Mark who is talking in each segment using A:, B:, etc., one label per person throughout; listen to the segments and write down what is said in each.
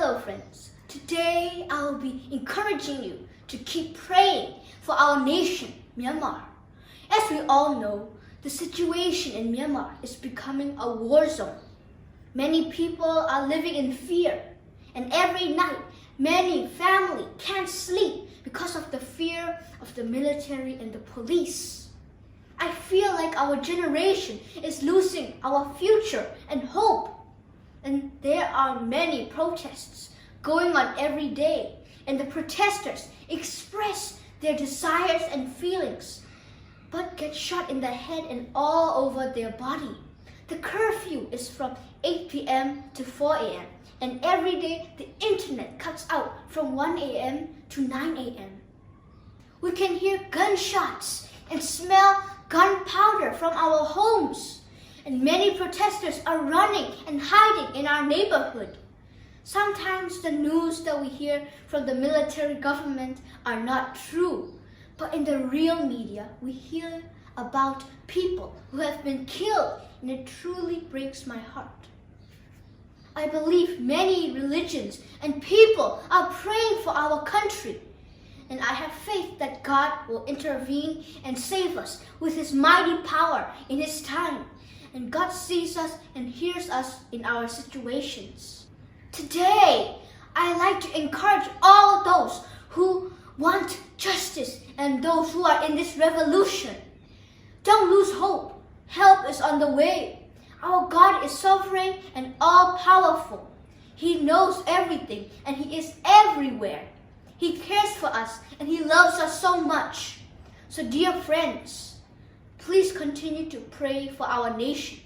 A: Hello friends, today I will be encouraging you to keep praying for our nation, Myanmar. As we all know, the situation in Myanmar is becoming a war zone. Many people are living in fear, and every night many families can't sleep because of the fear of the military and the police. I feel like our generation is losing our future and hope. And there are many protests going on every day, and the protesters express their desires and feelings, but get shot in the head and all over their body. The curfew is from 8 p.m. to 4 a.m., and every day the internet cuts out from 1 a.m. to 9 a.m. We can hear gunshots and smell gunpowder from our homes. And many protesters are running and hiding in our neighborhood. Sometimes the news that we hear from the military government are not true, but in the real media we hear about people who have been killed, and it truly breaks my heart. I believe many religions and people are praying for our country, and I have faith that God will intervene and save us with His mighty power in His time. And God sees us and hears us in our situations. Today, I like to encourage all those who want justice and those who are in this revolution. Don't lose hope. Help is on the way. Our God is sovereign and all-powerful. He knows everything and He is everywhere. He cares for us and He loves us so much. So dear friends, please continue to pray for our nation.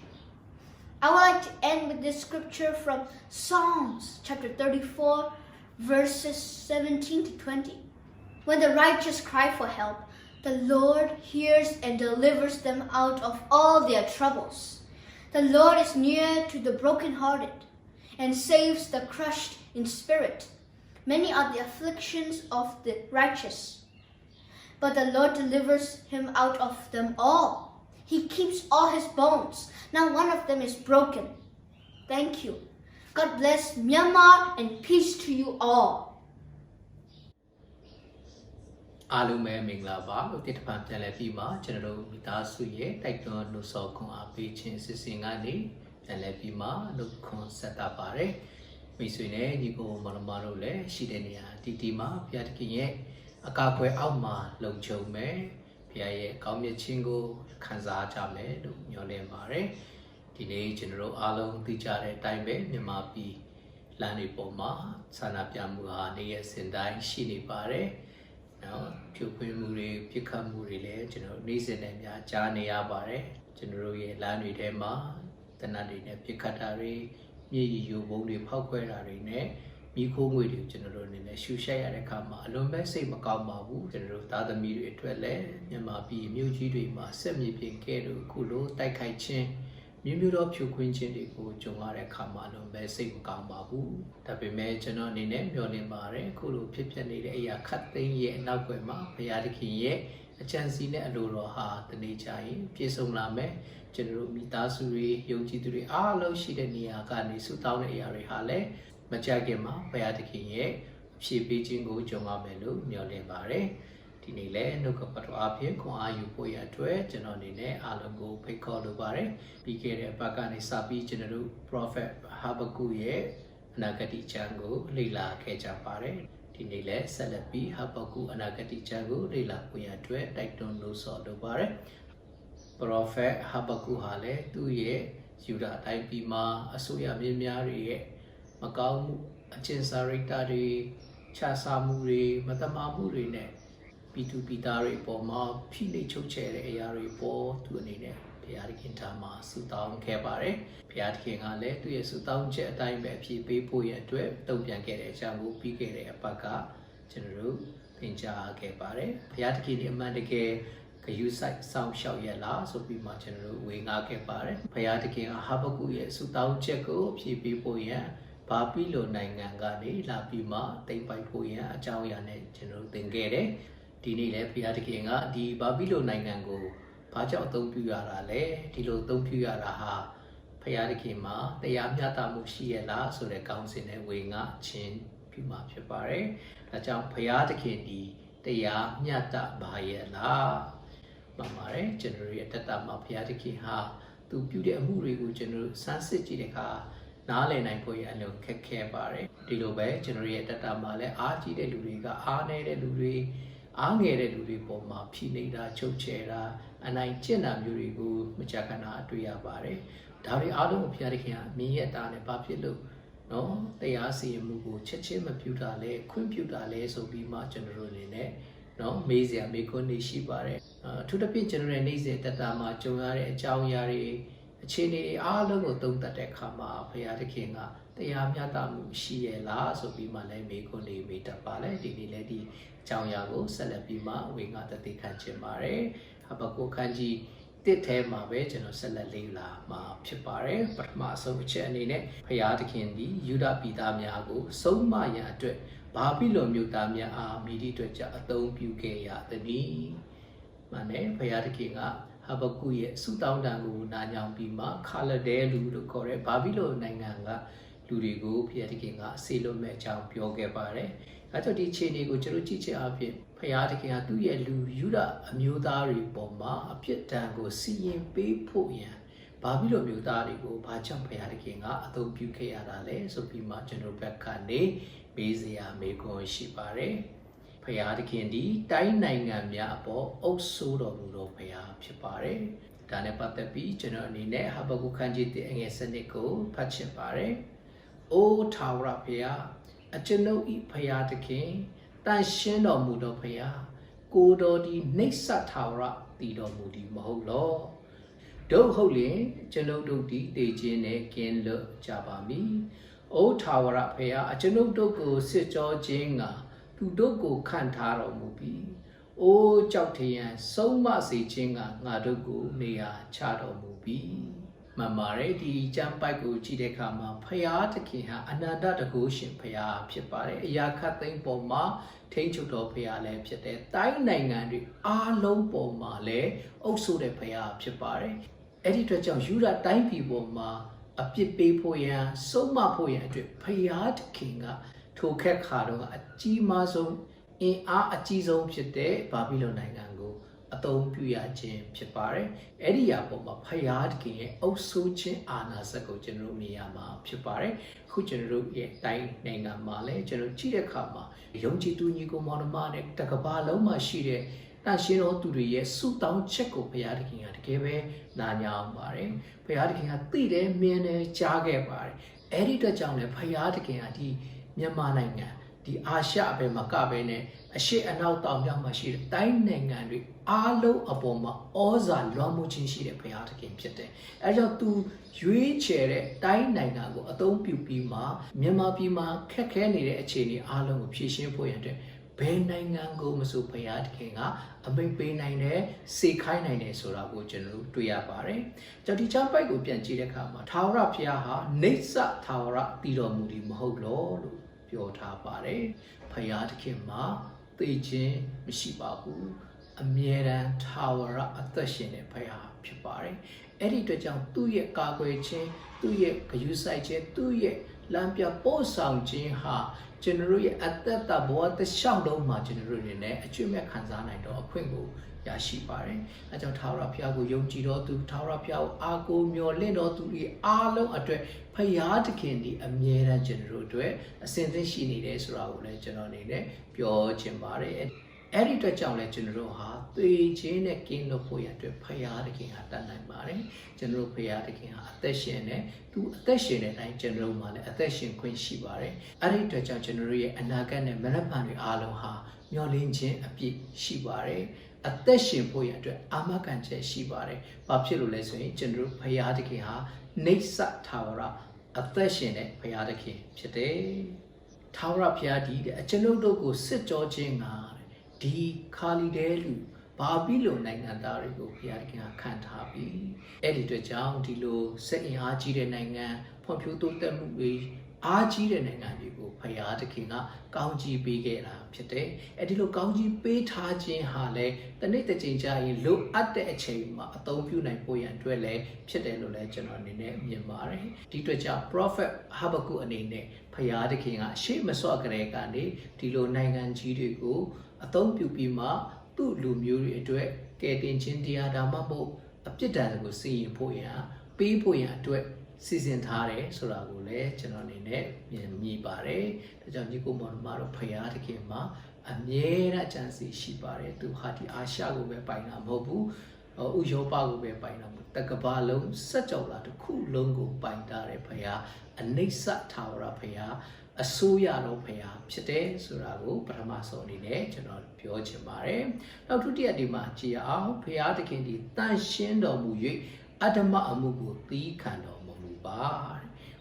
A: I would like to end with this scripture from Psalms chapter 34, verses 17 to 20. When the righteous cry for help, the Lord hears and delivers them out of all their troubles. The Lord is near to the brokenhearted and saves the crushed in spirit. Many are the afflictions of the righteous, but the Lord delivers him out of them all. He keeps all his bones. Not one of them is broken. Thank you. God bless Myanmar and peace to you all.
B: အားလုံးပဲမင်္ဂလာပါလို့တိတပံပြန်လဲပြီးမှကျွန်တော်တို့မိသားစုရဲ့တိုက်တွန်းနှုတ်ဆော်ခွန်အားပေးခြင်းစစ်စင်ကနေပြန်လဲပြီးမှနှုတ်ခွန်ဆက်တာပါတယ်မိတ်ဆွေနဲ့ညီကိုမောင်နှမတို့လည်းရှိတဲ့နေရာတီမှာဘုရားသခင်ရဲ့အကာအကွယ်အောက်မှာလုံခြုံမယ်ဘုရားရဲ့ကောင်းမြတ်ခြင်းကိုခံစားကြမယ်လို့ညွှန်လင်းပါတယ်ဒီနေ့ကျွန်တော်တို့အားလုံးသိကြတဲ့အတိုင်းပဲမြန်မာပြည်လမ်းတွေပေါ်မှာဆန္ဒပြမှုဟာနေ့ရက်စဉ်တိုင်းရှိနေပါတယ်နော်ဖြိုခွင်းမှုတွေပြစ်ခတ်မှုတွေလည်းကျွန်တော်နေ့စဉ်နဲ့များကြားနေရပါတယ်ကျွန်တော်တို့ရဲ့လမ်းတွေထဲမှာတနတ်တွေနဲ့ပြစ်ခတ်တာတွေမြေရီယိုဘုံတွေဖောက်ခွဲတာတွေနဲ့မိခိုးငွေတွေကျွန်တော်တို့အနေနဲ့ရှူရှိုက်ရတဲ့အခါမှာအလွန်ပဲစိတ်မကောင်းပါဘူးကျွန်တော်တို့သားသမီးတွေအတွက်လည်းမြန်မာပြည်မြို့ကြီးတွေမှာဆက်မြေပြင်ကဲတို့ခုလိုတိုက်ခိုက်ခြင်းမြို့တော်ဖြိုခွင်းခြင်းတွေကိုကြုံရတဲ့အခါမှာအလွန်ပဲစိတ်မကောင်းပါဘူးဒါပေမဲ့ကျွန်တော်အနေနဲ့မျှော်လင့်ပါတယ်ခုလိုဖြစ်ပျက်နေတဲ့အရာခတ်သိမ်းရဲ့အနောက်ွယ်မှာဘုရားသခင်ရဲ့အကြံစီနဲ့အလိုတော်ဟာတနေ့ကျရင်ပြည့်စုံလာမယ်ကျွန်တော်တို့မိသားစုတွေယုံကြည်သူတွေအားလုံးရှိတဲ့နေရာကနေဆုတောင်းတဲ့အရာတွေဟာလည်းမကြခင်မှာဘုရားသခင်ရဲ့ဖြည့်ပေးခြင်းကိုကြုံရမယ်လို့မျှော်လင့်ပါတယ်ဒီနေ့လည်းနှုတ်ကပတ်တော်အပြင်ခွန်အားယူဖို့ရအတွက်ကျွန်တော်အနေနဲ့အားလုံးကိုဖိတ်ခေါ်လိုပါတယ်ပြီးခဲ့တဲ့ဘက်ကနေစပြီးကျွန်တော်တို့ Prophet Habakkuk ရဲ့အနာဂတ်ကျမ်းကိုလေ့လာခဲ့ကြပါတယ်ဒီနေ့လည်းဆက်လက်ပြီး Habakkuk အနာဂတ်ကျမ်းကိုလေ့လာဖို့ရအတွက်တိုက်တွန်းလို့ဆော်လိုပါတယ် Prophet Habakkuk ဟာလည်းသူ့ရဲ့ယူဒအတိုင်းပြည်မှာအစိုးရမြင်းများတွေရဲ့မကောင်းမှုအကျဉ်းစာရိတ္တတွေခြားစားမှုတွေမတမာမှုတွေနဲ့ပြည်သူပြည်သားတွေပေါ်မှာဖိနှိပ်ချုပ်ချယ်တဲ့အရာတွေပေါ်သူအနေနဲ့ဘုရားသခင်ထားမှာဆုတောင်းခဲ့ပါတယ်ဘုရားသခင်ကလည်းသူ့ရဲ့ဆုတောင်းချက်အတိုင်းပဲဖြည့်ပေးဖို့ရအတွက်တုံ့ပြန်ခဲ့တဲ့အကြောင်းကိုပြီးခဲ့တဲ့အပတ်ကကျွန်တော်တို့သင်ကြားခဲ့ပါတယ်ဘုရားသခင်ဒီအမှန်တကယ်ဂရုစိုက်စောင့်ရှောက်ရလားဆိုပြီးမှကျွန်တော်တို့ဝေငှခဲ့ပါတယ်ဘုရားသခင်ကဟာဘကုရဲ့ဆုတောင်းချက်ကိုဖြည့်ပေးဖို့ရဘာပီလိုနိုင်ငံကနေလာပြီးမှတိမ်ပိုက်ဖို့ရအကြောင်းအရာနဲ့ကျွန်တော်တို့သင်ခဲ့တယ်ဒီနေ့လည်းဘုရားသခင်ကဒီဘာပီလိုနိုင်ငံကိုဘာကြောင့်အသုံးပြုရတာလဲဒီလိုအသုံးပြုရတာဟာဘ ရားသခင်မှာတရားမျှတမှုရှိရလားဆိုတဲ့ကောင်းစဉ်နဲ့ဝေငှခြင်းပြုမှာဖြစ်ပါတယ်။ဒါကြောင့်ဘုရားသခင်ဒီတရားမျှတပါရဲ့လားမှန်ပါတယ်ကျွန်တော်ရဲ့တက်တာမှာဘုရားသခင်ဟာသူပြုတဲ့အမှုတွေကိုကျွန်တော်စမ်းစစ်ကြည့်တဲ့အခါနားလည်နိုင်ဖို့ရအလုံးခက်ခဲပါတယ်ဒီလိုပဲကျွန်တော်ရဲ့တက်တာမှာလည်းအားကြီးတဲ့လူတွေကအားနည်းတဲ့လူတွေအားငယ်တဲ့လူတွေပေါ်မှာဖိနှိပ်တာချုပ်ချယ်တာအနိုင်ကျင့်တာမျိုးတွေကိုမကြာခဏတွေ့ရပါတယ်ဒါတွေအားလုံးကိုဘုရားသခင်ကအမြင်ရတာနဲ့ဘာဖြစ်လို့နော်တရားစီရင်မှုကိုချက်ချင်းမပြုတာလဲခွင့်ပြုတာလဲဆိုပြီးမှကျွန်တော်တို့အနေနဲ့နော်မေးစရာမေးခွန်းတွေရှိပါတယ်အထူးသဖြင့်ကျွန်တော်ရဲ့နေ့စဉ်တက်တာမှာကြုံရတဲ့အကြောင်းအရာတွေအခြေအနေတွေအားလုံးကိုသုံးသပ်တဲ့အခါမှာဘုရားသခင်ကတရားမျှတမှုရှိရဲ့လားဆိုပြီးမှလည်းမေးခွန်းတွေမေးတတ်ပါလေဒီနေ့လည်းဒီအကြောင်းအရာကိုဆက်လက်ပြီးမှဝေငှတသိခံချင်ပါတယ်ဟဘကုတ်ခန်းကြီးတစ်ထဲမှာပဲကျွန်တော်ဆက်လက်လေ့လာမှာဖြစ်ပါတယ်ပထမဆုံးအချက်အနေနဲ့ဘုရားသခင်ဒီယူဒပြည်သားများကိုဆုံးမရန်အတွက်ဘာပိလုန်မြို့သားများအားမိဒီအတွက်ကြောင့်အသုံးပြုခဲ့ရသည်။မှန်တယ်ဘုရားသခင်ကဟဘကုရဲ့ဆုတောင်းတံကိုနာညောင်ပြီးမှခါလဒဲလူလို့ခေါ်တဲ့ဘာပိလုန်နိုင်ငံကလူတွေကိုဘုရားသခင်ကဆေလွတ်မဲ့အကြောင်းပြောခဲ့ပါတယ်။အဲကြောင့်ဒီခြေနေကိုကျွန်တော်ကြည့်ချင်အဖြစ်ဘုရားသခင်ကသူ့ရဲ့လူယူဒအမျိုးသားတွေပေါ်မှာအပြစ်ဒဏ်ကိုစီရင်ပေးဖို့ရန်ဘာဖြစ်လို့မျိုးသားတွေကိုဘာကြောင့်ဘုရားသခင်ကအသုံးပြုခဲ့ရတာလဲဆိုပြီးမှကျွန်တော်ဘက်ကနေမေးစရာမေးခွန်းရှိပါတယ်ဘုရားသခင်ဒီတိုင်းနိုင်ငံများအပေါ်အုပ်စိုးတော်မူသောဘုရားဖြစ်ပါတယ်ဒါနဲ့ပတ်သက်ပြီးကျွန်တော်အနေနဲ့ဟဘကုတ်ခန်းကြီးတဲ့အငယ်စနစ်ကိုဖတ်ချင်ပါတယ်အိုးထာဝရဘုရားအကျွန်ုပ်ဤဘုရားသခင်တန်ရှင်းတော်မူသောဘုရားကိုတော်ဒီနှိမ့်ဆက်ထာဝရတည်တော်မူသည်မဟုတ်လောဒုဟုတ်လင်ကျွန်ုပ်တို့ဒီတေခြင်းနဲ့ကင်းလွတ်ကြပါမည်။အိုထာဝရဘုရားအကျွန်ုပ်တို့ကိုစစ်ကြောခြင်းကသူတို့ကိုခံထားတော်မူပြီး။အိုကြောက်ထရန်ဆုံးမစေခြင်းကငါတို့ကိုနေရာချတော်မူပြီး။မှန်ပါတယ်ဒီကျမ်းပိုက်ကိုကြည့်တဲ့အခါမှာဘုရားသခင်ဟာအနန္တတကုရှင်ဘုရားဖြစ်ပါတယ်။အရာခတ်သိမ်းပေါ်မှာထိန်းချုပ်တော်ဘုရားလည်းဖြစ်တယ်။တိုင်းနိုင်ငံတွေအားလုံးပေါ်မှာလည်းအုပ်စိုးတဲ့ဘုရားဖြစ်ပါတယ်။အဲ့ဒီအတွက်ကြောင့်ယူဒတိုင်းပြည်ပေါ်မှာအပြစ်ပေးဖို့ရန်ဆုံးမဖို့ရန်အတွက်ဘုရားသခင်ကထိုခက်ခါတော့အကြီးမားဆုံးအင်အားအကြီးဆုံးဖြစ်တဲ့ဘာဘီလုန်နိုင်ငံကိုအသုံးပြုရခြင်းဖြစ်ပါတယ်။အဲ့ဒီအပေါ်မှာဘုရားသခင်ရဲ့အုပ်စိုးခြင်းအာဏာစက်ကိုကျွန်တော်မြင်ရမှာဖြစ်ပါတယ်။ခုကျွန်တော်ရဲ့တိုင်းနိုင်ငံမှာလည်းကျွန်တော်ကြည့်တဲ့အခါမှာယုံကြည်သူညီကိုမောင်နှမနဲ့တကဘာလုံးမှာရှိတဲ့တန်ရှင်းတော်သူတွေရဲ့ဆုတောင်းချက်ကိုဘုရားသခင်ကတကယ်ပဲနာညာအောင်ပါတယ်ဘုရားသခင်ကသိတယ်မြင်တယ်ကြားခဲ့ပါတယ်အဲ့ဒီအတွက်ကြောင့်လည်းဘုရားသခင်ကဒီမြန်မာနိုင်ငံဒီအာရှအဘယ်မှာကပဲနဲ့အရှိအနောက်တောင်မြောက်မှာရှိတဲ့တိုင်းနိုင်ငံတွေအားလုံးအပေါ်မှာဩဇာလွှမ်းမိုးခြင်းရှိတဲ့ဘုရားသခင်ဖြစ်တယ်အဲကြောင့်သူရွေးချယ်တဲ့တိုင်းနိုင်ငံကိုအသုံးပြုပြီးမှမြန်မာပြည်မှာခက်ခဲနေတဲ့အခြေအနေအားလုံးကိုဖြေရှင်းဖို့ရတဲ့ဘယ်နိုင်ငံကိုမဆိုဘုရားသခင်ကအမိန့်ပေးနိုင်တယ်စေခိုင်းနိုင်တယ်ဆိုတာကိုကျွန်တော်တို့တွေ့ရပါတယ်။ကြောင့်ဒီချမ်းပိုက်ကိုပြန်ကြည့်တဲ့အခါမှာထာဝရဘုရားဟာနေဆထာဝရတည်တော်မူသည်မဟုတ်လောလို့ပြောထားပါတယ်။ဘုရားသခင်မှာသိခြင်းမရှိပါဘူး။အမြဲတမ်းထာဝရအသက်ရှင်တဲ့ဘုရားဖြစ်ပါတယ်။အဲ့ဒီအတွက်ကြောင့်သူ့ရဲ့ကာကွယ်ခြင်းသူ့ရဲ့ဂရုစိုက်ခြင်းသူ့ရဲ့လမ်းပြပို့ဆောင်ခြင်းဟာကျွန်တော်တို့ရဲ့အသက်တာဘဝတစ်လျှောက်လုံးမှာကျွန်တော်တို့အနေနဲ့အကျွင့်မဲ့ခံစားနိုင်တော့အခွင့်ကိုရရှိပါတယ်။အဲကြောင့်ထာဝရဘုရားကိုယုံကြည်တော်သူထာဝရဘုရားကိုအားကိုးမျှော်လင့်တော်သူတွေအားလုံးအတွက်ဘုရားသခင်ဒီအမြဲတမ်းကျွန်တော်တို့အတွက်အစဉ်သင့်ရှိနေတယ်ဆိုတာကိုလည်းကျွန်တော်အနေနဲ့ပြောချင်ပါတယ်။အဲ့ဒီအတွက်ကြောင့်လည်းကျွန်တော်တို့ဟာသေခြင်းနဲ့ကင်းလွတ်ဖို့ရအတွက်ဘုရားသခင်ဟာတတ်နိုင်ပါတယ်ကျွန်တော်တို့ဘုရားသခင်ဟာအသက်ရှင်နေသူအသက်ရှင်တဲ့အတိုင်းကျွန်တော်တို့မှာလည်းအသက်ရှင်ခွင့်ရှိပါတယ်အဲ့ဒီအတွက်ကြောင့်ကျွန်တော်တို့ရဲ့အနာဂတ်နဲ့မနက်ဖြန်တွေအားလုံးဟာမျှော်လင့်ခြင်းအပြည့်ရှိပါတယ်အသက်ရှင်ဖို့ရအတွက်အာမခံချက်ရှိပါတယ်ဘာဖြစ်လို့လဲဆိုရင်ကျွန်တော်တို့ဘုရားသခင်ဟာနေဆထာဝရအသက်ရှင်တဲ့ဘုရားသခင်ဖြစ်တယ်ထာဝရဘုရားဒီအကျွန်ုပ်တို့ကိုစစ်ကြောခြင်းကဒီခါလီဒဲလူဘာဘီလုန်နိုင်ငံသားတွေကိုဘုရားသခင်ကခံထားပြီးအဲ့ဒီအတွက်ကြောင့်ဒီလိုစက်အင်အားကြီးတဲ့နိုင်ငံဖွံ့ဖြိုးတိုးတက်မှုတွေ အားကြီးတဲ့နိုင်ငံတွေကိုဖရာသခင်ကကောင်းကြီးပေးခဲ့တာဖြစ်တယ်။အဲဒီလိုကောင်းကြီးပေးထားခြင်းဟာလည်းတနေ့တစ်ချိန်ကြာရင်လိုအပ်တဲ့အချိန်မှာအသုံးပြုနိုင်ဖို့ရန်အတွက်လည်းဖြစ်တယ်လို့လည်းကျွန်တော်အနေနဲ့မြင်ပါတယ်။ဒီအတွက်ကြောင့် Prophet Habakkuk အနေနဲ့ဖရာသခင်ကရှေ့မစော့ကြတဲ့ကနေဒီလိုနိုင်ငံကြီးတွေကိုအသုံးပြုပြီးမှသူ့လူမျိုးတွေအတွက်ကယ်တင်ခြင်းတရားဒါမှမဟုတ်အပြစ်ဒဏ်ကိုစီရင်ဖို့ရန်ပေးဖို့ရန်အတွက်စီစဉ်ထားတယ်ဆိုတာကိုလည်းကျွန်တော်အနေနဲ့မြင်မိပါတယ်။ဒါကြောင့်ညီကိုမောင်မတို့ဖရာသခင်မှာအမြဲတမ်းကြံစီရှိပါတယ်။သူဟာဒီအာရှကိုပဲပိုင်တာမဟုတ်ဘူး။ဥရောပကိုပဲပိုင်တာမဟုတ်တကဘာလုံးစัจ ကြောလာတစ်ခုလုံးကိုပိုင်တာတဲ့ဖရာအနိစ္စထာဝရဖရာအစိုးရတော်ဖရာဖြစ်တယ်ဆိုတာကိုပထမဆုံးအနေနဲ့ကျွန်တော်ပြောချင်ပါတယ်။နောက်ဒုတိယဒီမှာကြည်အောင်ဖရာသခင်ဒီတန်ရှင်းတော်မူ၍အတ္တမအမှုကိုသီးခံတော်ပါ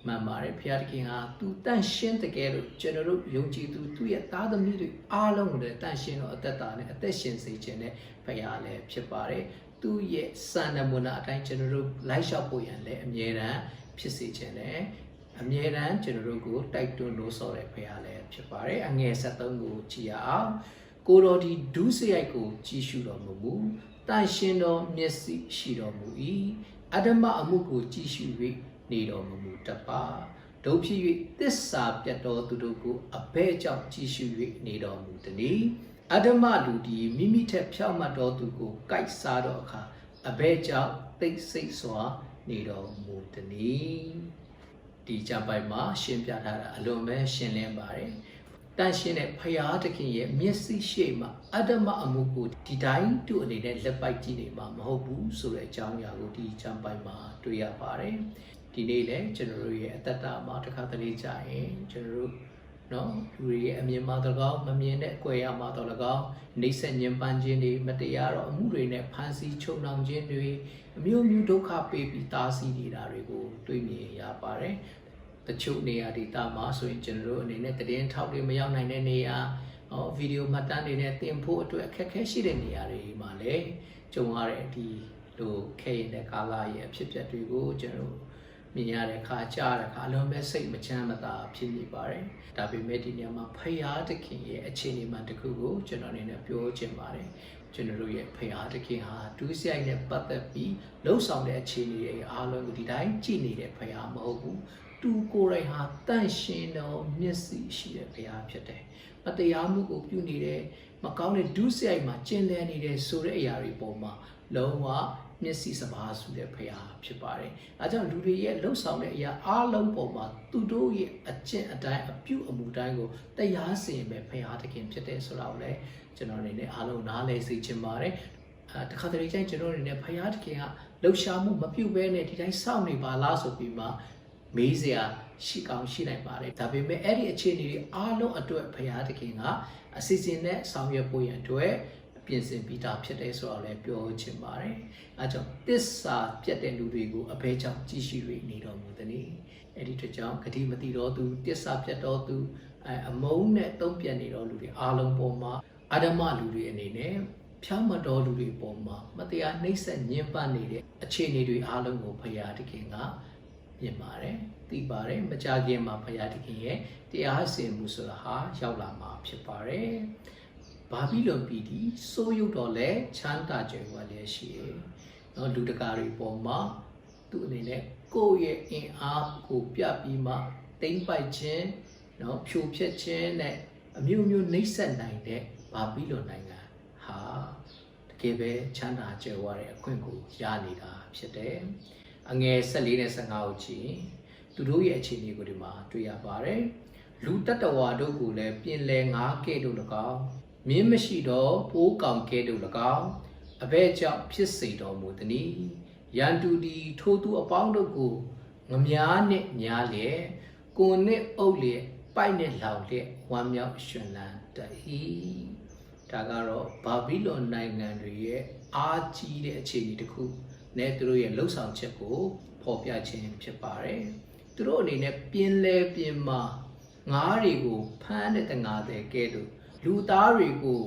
B: မှန်ပါတယ်ဖရာသခင်ဟာသူတန့်ရှင်းတကယ်လို့ကျွန်တော်တို့ယုံကြည်သူရဲ့သားသမီးတွေအားလုံးကိုလည်းတန့်ရှင်းတော့အသက်တာနဲ့အသက်ရှင်စေခြင်းနဲ့ဖရာလည်းဖြစ်ပါတယ်သူရဲ့စံနမူနာအတိုင်းကျွန်တော်တို့လိုက်လျှောက်ဖို့ရန်လည်းအမြဲတမ်းဖြစ်စေခြင်းနဲ့အမြဲတမ်းကျွန်တော်တို့ကိုတိုက်တွန်းလို့ဆိုတဲ့ဖရာလည်းဖြစ်ပါတယ်အငယ်73ကိုကြည်ရအောင်ကိုတော်ဒီဒုစရိုက်ကိုကြည်ရှုတော်မူတန့်ရှင်းတော်မျက်စိရှိတော်မူ၏အတ္တမအမှုကိုကြည်ရှု၍နေတော်မူတပါတို့ဖြစ်၍သစ္စာပြတ်တော်သူတို့ကိုအဘဲကြောင့်ကြည်ရှု၍နေတော်မူသည်။အတ္တမလူဒီမိမိထက်ဖြောင့်မတ်တော်သူကိုကိုက်စားတော်အခါအဘဲကြောင့်သိစိတ်စွာနေတော်မူသည်။ဒီကြပိုင်မှာရှင်းပြထားတာအလွန်ပဲရှင်းလင်းပါတယ်။တန်ရှင်းတဲ့ဖရာသခင်ရဲ့မျက်စိရှိမှအတ္တမအမှုကိုဒီတိုင်းသူ့အနေနဲ့လက်ပိုက်ကြည့်နေမှာမဟုတ်ဘူးဆိုတဲ့အကြောင်းအရာကိုဒီကြပိုင်မှာတွေ့ရပါတယ်။ဒီနေ့လည်းကျွန်တော်တို့ရဲ့အတ္တတာမှာတစ်ခါတလေကြာရင်ကျွန်တော်တို့နော်လူတွေရဲ့အမြင်မှာတော့ကောင်းမမြင်တဲ့အကွဲရမှာတော့လည်းကောင်းနှိမ့်ဆက်ညင်ပန်းခြင်းတွေမတရားတော့အမှုတွေနဲ့ဖန်ဆီးချုပ်နှောင်ခြင်းတွေအမျိုးမျိုးဒုက္ခပေးပြီးတားဆီးနေတာတွေကိုတွေ့မြင်ရပါတယ်တချို့နေရာဒေသမှာဆိုရင်ကျွန်တော်တို့အနေနဲ့တည်င်းထောက်တွေမရောက်နိုင်တဲ့နေရာဗီဒီယိုမှတ်တမ်းတွေနဲ့တင်ဖို့အတွက်အခက်အခဲရှိတဲ့နေရာတွေမှာလည်းကြုံရတဲ့ဒီလိုခဲရင်တဲ့ကာလရဲ့အဖြစ်အပျက်တွေကိုကျွန်တော်မြင်ရတဲ့အခါကြားတဲ့အခါအလုံးမဲ့စိတ်မချမ်းမသာဖြစ်နေပါတယ်။ဒါပေမဲ့ဒီနေရာမှာဖရာသခင်ရဲ့အခြေအနေမှတစ်ခုကိုကျွန်တော်အနေနဲ့ပြောချင်ပါတယ်။ကျွန်တော်တို့ရဲ့ဖရာသခင်ဟာဒုစရိုက်နဲ့ပတ်သက်ပြီးလှုပ်ဆောင်တဲ့အခြေအနေတွေအားလုံးကိုဒီတိုင်းကြည့်နေတဲ့ဖရာမဟုတ်ဘူး။သူကိုယ်တိုင်ဟာတန့်ရှင်းတော်မျက်စိရှိတဲ့ဖရာဖြစ်တယ်။မတရားမှုကိုပြုနေတဲ့မကောင်းတဲ့ဒုစရိုက်မှာကျင်လည်နေတဲ့ဆိုတဲ့အရာတွေပေါ်မှာလုံးဝမျက်စိစပါးဆူတဲ့ဖရာဖြစ်ပါတယ်။အဲကြောင့်လူတွေရဲ့လှုပ်ဆောင်တဲ့အရာအားလုံးပေါ်မှာသူတို့ရဲ့အကျင့်အတိုင်းအပြုအမူတိုင်းကိုတရားစီရင်မဲ့ဖရာသခင်ဖြစ်တဲ့ဆိုတာကိုလည်းကျွန်တော်အနေနဲ့အားလုံးနားလည်စေချင်ပါတယ်။တခါတလေကျရင်ကျွန်တော်အနေနဲ့ဖရာသခင်ကလှုပ်ရှားမှုမပြုတ်ဘဲနဲ့ဒီတိုင်းစောင့်နေပါလားဆိုပြီးမှမေးစရာရှိကောင်းရှိနိုင်ပါတယ်။ဒါပေမဲ့အဲ့ဒီအခြေအနေတွေအားလုံးအတွက်ဖရာသခင်ကအစီအစဉ်နဲ့ဆောင်ရွက်ဖို့ရန်အတွက်ပြင်ဆင်ပြီးသားဖြစ်တယ်ဆိုတော့လည်းပြောချင်ပါတယ်။အဲကြောင့်သစ္စာပြတ်တဲ့လူတွေကိုအဘဲကြောင့်ကြည်ရှိ၍နေတော်မူသည်။အဲ့ဒီတကြောင်ဂတိမတိတော်သူသစ္စာပြတ်တော်သူအမုန်းနဲ့တုံ့ပြန်နေတော်လူတွေအားလုံးပေါ်မှာအာဓမ္မလူတွေအနေနဲ့ဖြောင်းမတော်လူတွေပေါ်မှာမတရားနှိပ်စက်ညှဉ်းပန်းနေတဲ့အခြေအနေတွေအားလုံးကိုဖရာသခင်ကမြင်ပါတယ်။သိပါတယ်။မကြခင်မှာဖရာသခင်ရဲ့တရားစင်မှုဆိုတာဟာရောက်လာမှာဖြစ်ပါတယ်။ဘာပြီးလို့ပြီးဒီစိုးရုပ်တော့လဲချမ်းသာကြွယ်ဝလည်းရှိတယ်။နော်လူတကာတွေပေါ်မှာသူ့အနေနဲ့ကိုယ့်ရဲ့အင်အားကိုပြပြီးမှတိမ့်ပိုက်ခြင်းနော်ဖြိုဖျက်ခြင်းနဲ့အမျိုးမျိုးနှိပ်စက်နိုင်တဲ့ဘာပြီးလို့နိုင်ငံဟာတကယ်ပဲချမ်းသာကြွယ်ဝတဲ့အခွင့်ကိုရနေတာဖြစ်တယ်။အငယ်14နဲ့15ကိုကြည့်သူတို့ရဲ့အခြေအနေကိုဒီမှာတွေ့ရပါတယ်။လူတတ္တဝါတို့ကိုလည်းပြင်လဲငါးကဲ့သို့၎င်းမင်းမရှိတော့ပိုးကောင်ကဲ့သို့၎င်းအဘဲကြောင့်ဖြစ်စေတော်မူသည်။ရန်သူဒီထိုသူအပေါင်းတို့ကိုငမားနှင့်များလျက်ကိုနှင့်အုပ်လျက်ပိုက်နှင့်လောင်လျက်ဝမ်းမြောက်ရှင်လန်းတည်း။ဒါကတော့ဘာဘီလုန်နိုင်ငံတွေရဲ့အားကြီးတဲ့အခြေအနေတစ်ခုနဲ့သူတို့ရဲ့လှုပ်ဆောင်ချက်ကိုဖော်ပြခြင်းဖြစ်ပါတယ်။သူတို့အနေနဲ့ပြင်းလဲပြင်းမငါးတွေကိုဖမ်းတဲ့တငါတဲ့ကဲ့သို့လူသားတွေကို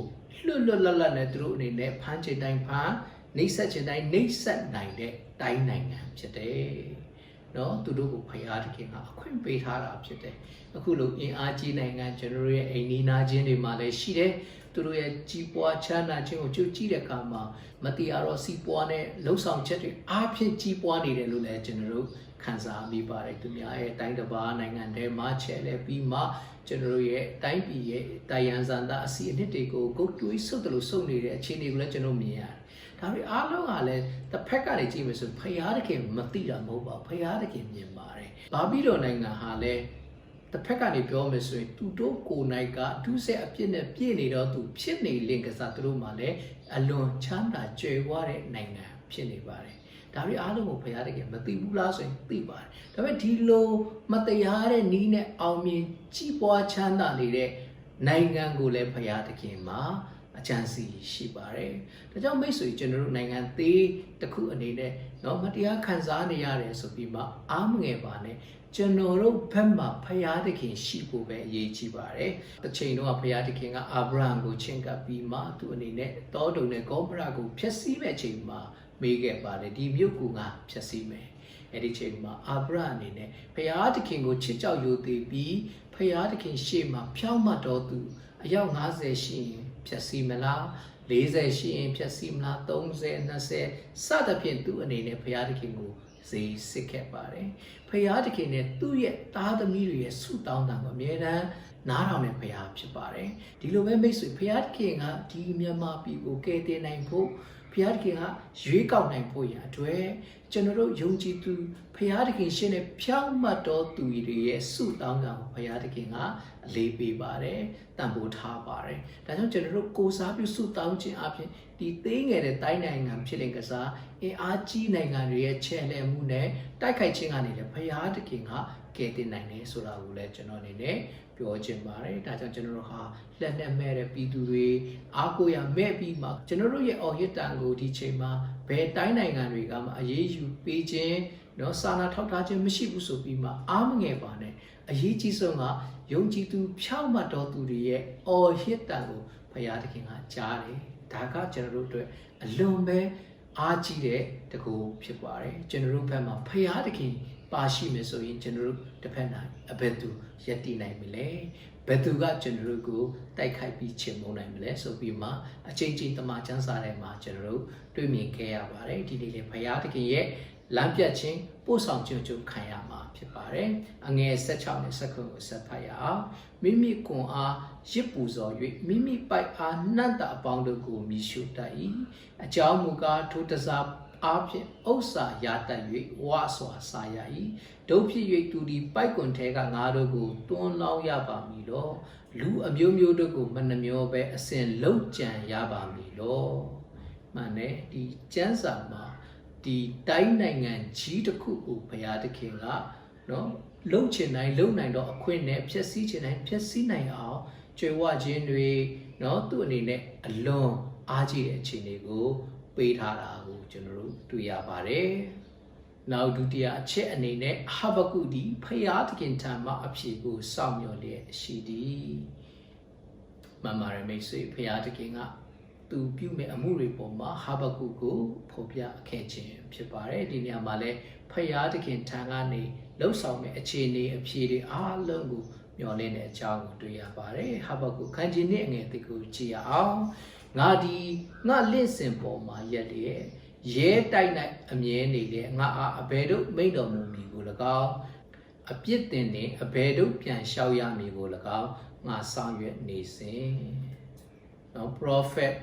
B: လွတ်လွတ်လပ်လပ်နဲ့သူတို့အနေနဲ့ဖမ်းချင်တိုင်းဖမ်းနှိပ်စက်ချင်တိုင်းနှိပ်စက်နိုင်တဲ့တိုင်းနိုင်ငံဖြစ်တယ် နော်သူတို့ကိုဖရာတခင်ကအခွင့်ပေးထားတာဖြစ်တယ်အခုလိုအင်အားကြီးနိုင်ငံကျွန်တော်ရဲ့အိမ်နီးနားချင်းတွေမှာလည်းရှိတယ်သူတို့ရဲ့ကြီးပွားချမ်းသာခြင်းကိုကြိုကြည့်တဲ့အခါမှာမတရားတော့စီးပွားနဲ့လှုပ်ဆောင်ချက်တွေအားဖြင့်ကြီးပွားနေတယ်လို့လည်းကျွန်တော်တို့ခံစားမိပါတယ်သူများရဲ့တိုင်းတစ်ပါးနိုင်ငံထဲမှာချဲလဲပြီးမှကျွန်တော်တို့ရဲ့တိုင်းပြည်ရဲ့တာယန်စန္ဒအစီအနှစ်တွေကိုဂုတ်တွေးဆုပ်တယ်လို့ဆုပ်နေတဲ့အခြေအနေကိုလည်းကျွန်တော်မြင်ရတယ်ဒါပေမဲ့အားလုံးကလည်းတစ်ဖက်ကနေကြည့်မယ်ဆိုဖရာတခင်မသိတာမဟုတ်ပါဘူးဖရာတခင်မြင်ပါတယ်ဘာပြီးတော့နိုင်ငံဟာလည်းတစ်ဖက်ကနေပြောမယ်ဆိုရင်သူတို့ကိုယ်နိုင်ကဒုစက်အပြစ်နဲ့ပြည့်နေတော့သူဖြစ်နေလင်ကစားသူတို့မှလည်းအလွန်ချမ်းသာကြွယ်ဝတဲ့နိုင်ငံဖြစ်နေပါတယ်ဒါပေမဲ့အားလုံးကိုဖရာတခင်မသိဘူးလားဆိုရင်သိပါတယ်ဒါပေမဲ့ဒီလိုမတရားတဲ့နီးနဲ့အောင်မြင်ကြီးပွားချမ်းသာနေတဲ့နိုင်ငံကိုလည်းဖရာတခင်မှာအချမ်းစီရှိပါတယ်ဒါကြောင့်မိတ်ဆွေကျွန်တော်တို့နိုင်ငံသေးတစ်ခုအနေနဲ့เนาะမတရားခံစားနေရတယ်ဆိုပြီးမှအားမငယ်ပါနဲ့ကျွန်တော်တို့ဘက်မှာဖရာသခင်ရှိဖို့ပဲအရေးကြီးပါတယ်။တစ်ချိန်တော့ဖရာသခင်ကအာဗြဟံကိုချဉ်ကပ်ပြီးမှသူအနေနဲ့တောတုံနဲ့ဂေါပရကိုဖျက်ဆီးမဲ့ချိန်မှာမေးခဲ့ပါတယ်ဒီမြို့ကူကဖျက်ဆီးမယ်။အဲ့ဒီချိန်မှာအာဗြဟံအနေနဲ့ဖရာသခင်ကိုချစ်ကြောက်ရိုသေပြီးဖရာသခင်ရှေ့မှာဖြောင့်မတ်တော်သူအယောက်50ရှိရင်ဖျက်ဆီးမလား40ရှိရင်ဖျက်ဆီးမလား30 20စသဖြင့်သူအနေနဲ့ဖရာသခင်ကိုဈေးစစ်ခဲ့ပါတယ်ဖရာသခင်နဲ့သူ့ရဲ့သားသမီးတွေရဲ့ဆုတောင်းတာကိုအမြဲတမ်းနားထောင်တဲ့ဖရာဖြစ်ပါတယ်ဒီလိုပဲမိတ်ဆွေဖရာသခင်ကဒီမြန်မာပြည်ကိုကယ်တင်နိုင်ဖို့ဖရာသခင်ကရွေးကောက်နိုင်ဖို့ရအတွက်ကျွန်တော်တို့ယုံကြည်သူဖရာသခင်ရှင်နဲ့ဖြောင့်မတ်တော်သူတွေရဲ့ဆုတောင်းတာကိုဖရာသခင်ကအလေးပေးပါတယ်တန်ဖိုးထားပါတယ်ဒါကြောင့်ကျွန်တော်တို့ကိုးစားပြုဆုတောင်းခြင်းအပြင်ဒီသေးငယ်တဲ့တိုင်းနိုင်ငံဖြစ်လင်ကစားအင်အားကြီးနိုင်ငံတွေရဲ့ချဲ့လဲမှုနဲ့တိုက်ခိုက်ခြင်းကနေလည်းဖရာသခင်ကကယ်တင်နိုင်တယ်ဆိုတာကိုလည်းကျွန်တော်အနေနဲ့ပြောချင်ပါတယ်ဒါကြောင့်ကျွန်တော်တို့ဟာလက်နဲ့မဲ့တဲ့ပြည်သူတွေအားကိုးရမဲ့ပြီးမှကျွန်တော်တို့ရဲ့အော်ဟစ်တန်ကိုဒီချိန်မှာဘယ်တိုင်းနိုင်ငံတွေကမှအရေးယူပေးခြင်းနော်စာနာထောက်ထားခြင်းမရှိဘူးဆိုပြီးမှအားမငယ်ပါနဲ့အရေးကြီးဆုံးကယုံကြည်သူဖြောင့်မတ်တော်သူတွေရဲ့အော်ဟစ်တန်ကိုဖရာသခင်ကကြားတယ်ဒါကကျွန်တော်တို့အတွက်အလွန်ပဲအားကြီးတဲ့တကူဖြစ်ပါတယ်ကျွန်တော်တို့ဘက်မှာဖရာသခင်ပါရှိမယ်ဆိုရင်ကျွန်တော်တို့တစ်ဖက်နိုင်အဘယ်သူယက်တည်နိုင်မလဲဘယ်သူကကျွန်တော်တို့ကိုတိုက်ခိုက်ပြီးချေမှုန်းနိုင်မလဲဆိုပြီးမှအချိန်ချင်းတမန်ကျမ်းစာထဲမှာကျွန်တော်တို့တွေ့မြင်ခဲ့ရပါတယ်ဒီနေ့လေဖရာသခင်ရဲ့လမ်းပြခြင်းပို့ဆောင်ခြင်းကိုခံရမှာဖြစ်ပါတယ်အငယ်16နဲ့19ကိုဆက်ဖတ်ရအောင်မိမိကွန်အားရစ်ပူဇော်၍မိမိပိုက်အားနှံ့တာအပေါင်းတို့ကိုမြည်ရှုတတ်၏အကြောင်းမူကားထိုတစားအားဖြင့်ဥစ္စာရတတ်၍ဝါစွာစာရ၏ဒုဖြစ်၍သူဒီပိုက်ကွန်ထဲကငါတို့ကိုတွန်းလောင်းရပါမည်လောလူအမျိုးမျိုးတို့ကိုမနှမျောပဲအစဉ်လုံးကြံရပါမည်လောမှန်တယ်ဒီကျမ်းစာမှာဒီတိုင်းနိုင်ငံကြီးတစ်ခုကိုဘုရားသခင်ကနော်လုံချင်တိုင်းလုံနိုင်တော့အခွင့်နဲ့ဖြည့်ဆည်းချင်တိုင်းဖြည့်ဆည်းနိုင်အောင်ကြွယ်ဝခြင်းတွေနော်သူ့အနေနဲ့အလွန်အားကြီးတဲ့အခြေအနေကိုပေးထားတာကိုကျွန်တော်တို့တွေ့ရပါတယ်။နောက်ဒုတိယအချက်အနေနဲ့ဟာဘကုဒီဖရာသခင်ထံမှအဖြေကိုစောင့်မျှော်လျက်ရှိသည်။မမရမိတ်ဆွေဖရာသခင်ကသူပြုမဲ့အမှုတွေပေါ်မှာဟာဘကုကိုဖော်ပြခဲ့ခြင်းဖြစ်ပါတယ်။ဒီနေရာမှာလည်းဖရာသခင်ထံကနေလှုပ်ဆောင်မဲ့အခြေအနေအဖြေတွေအားလုံးကိုမျှော်လင့်တဲ့အကြောင်းကိုတွေ့ရပါတယ်။ဟာဘကုခန်းကြီးနဲ့အငယ်တစ်ခုကြည့်ရအောင်။ငါဒီငါလင့်စင်ပေါ်မှာရက်လျက်ရဲတိုက်၌အမြဲနေတဲ့ငါအားအဘယ်တို့မိန့်တော်မူမည်ကို၎င်းအပြစ်တင်နေအဘယ်တို့ပြန်လျှောက်ရမည်ကို၎င်းငါဆောင်ရွက်နေစဉ်နော် prophet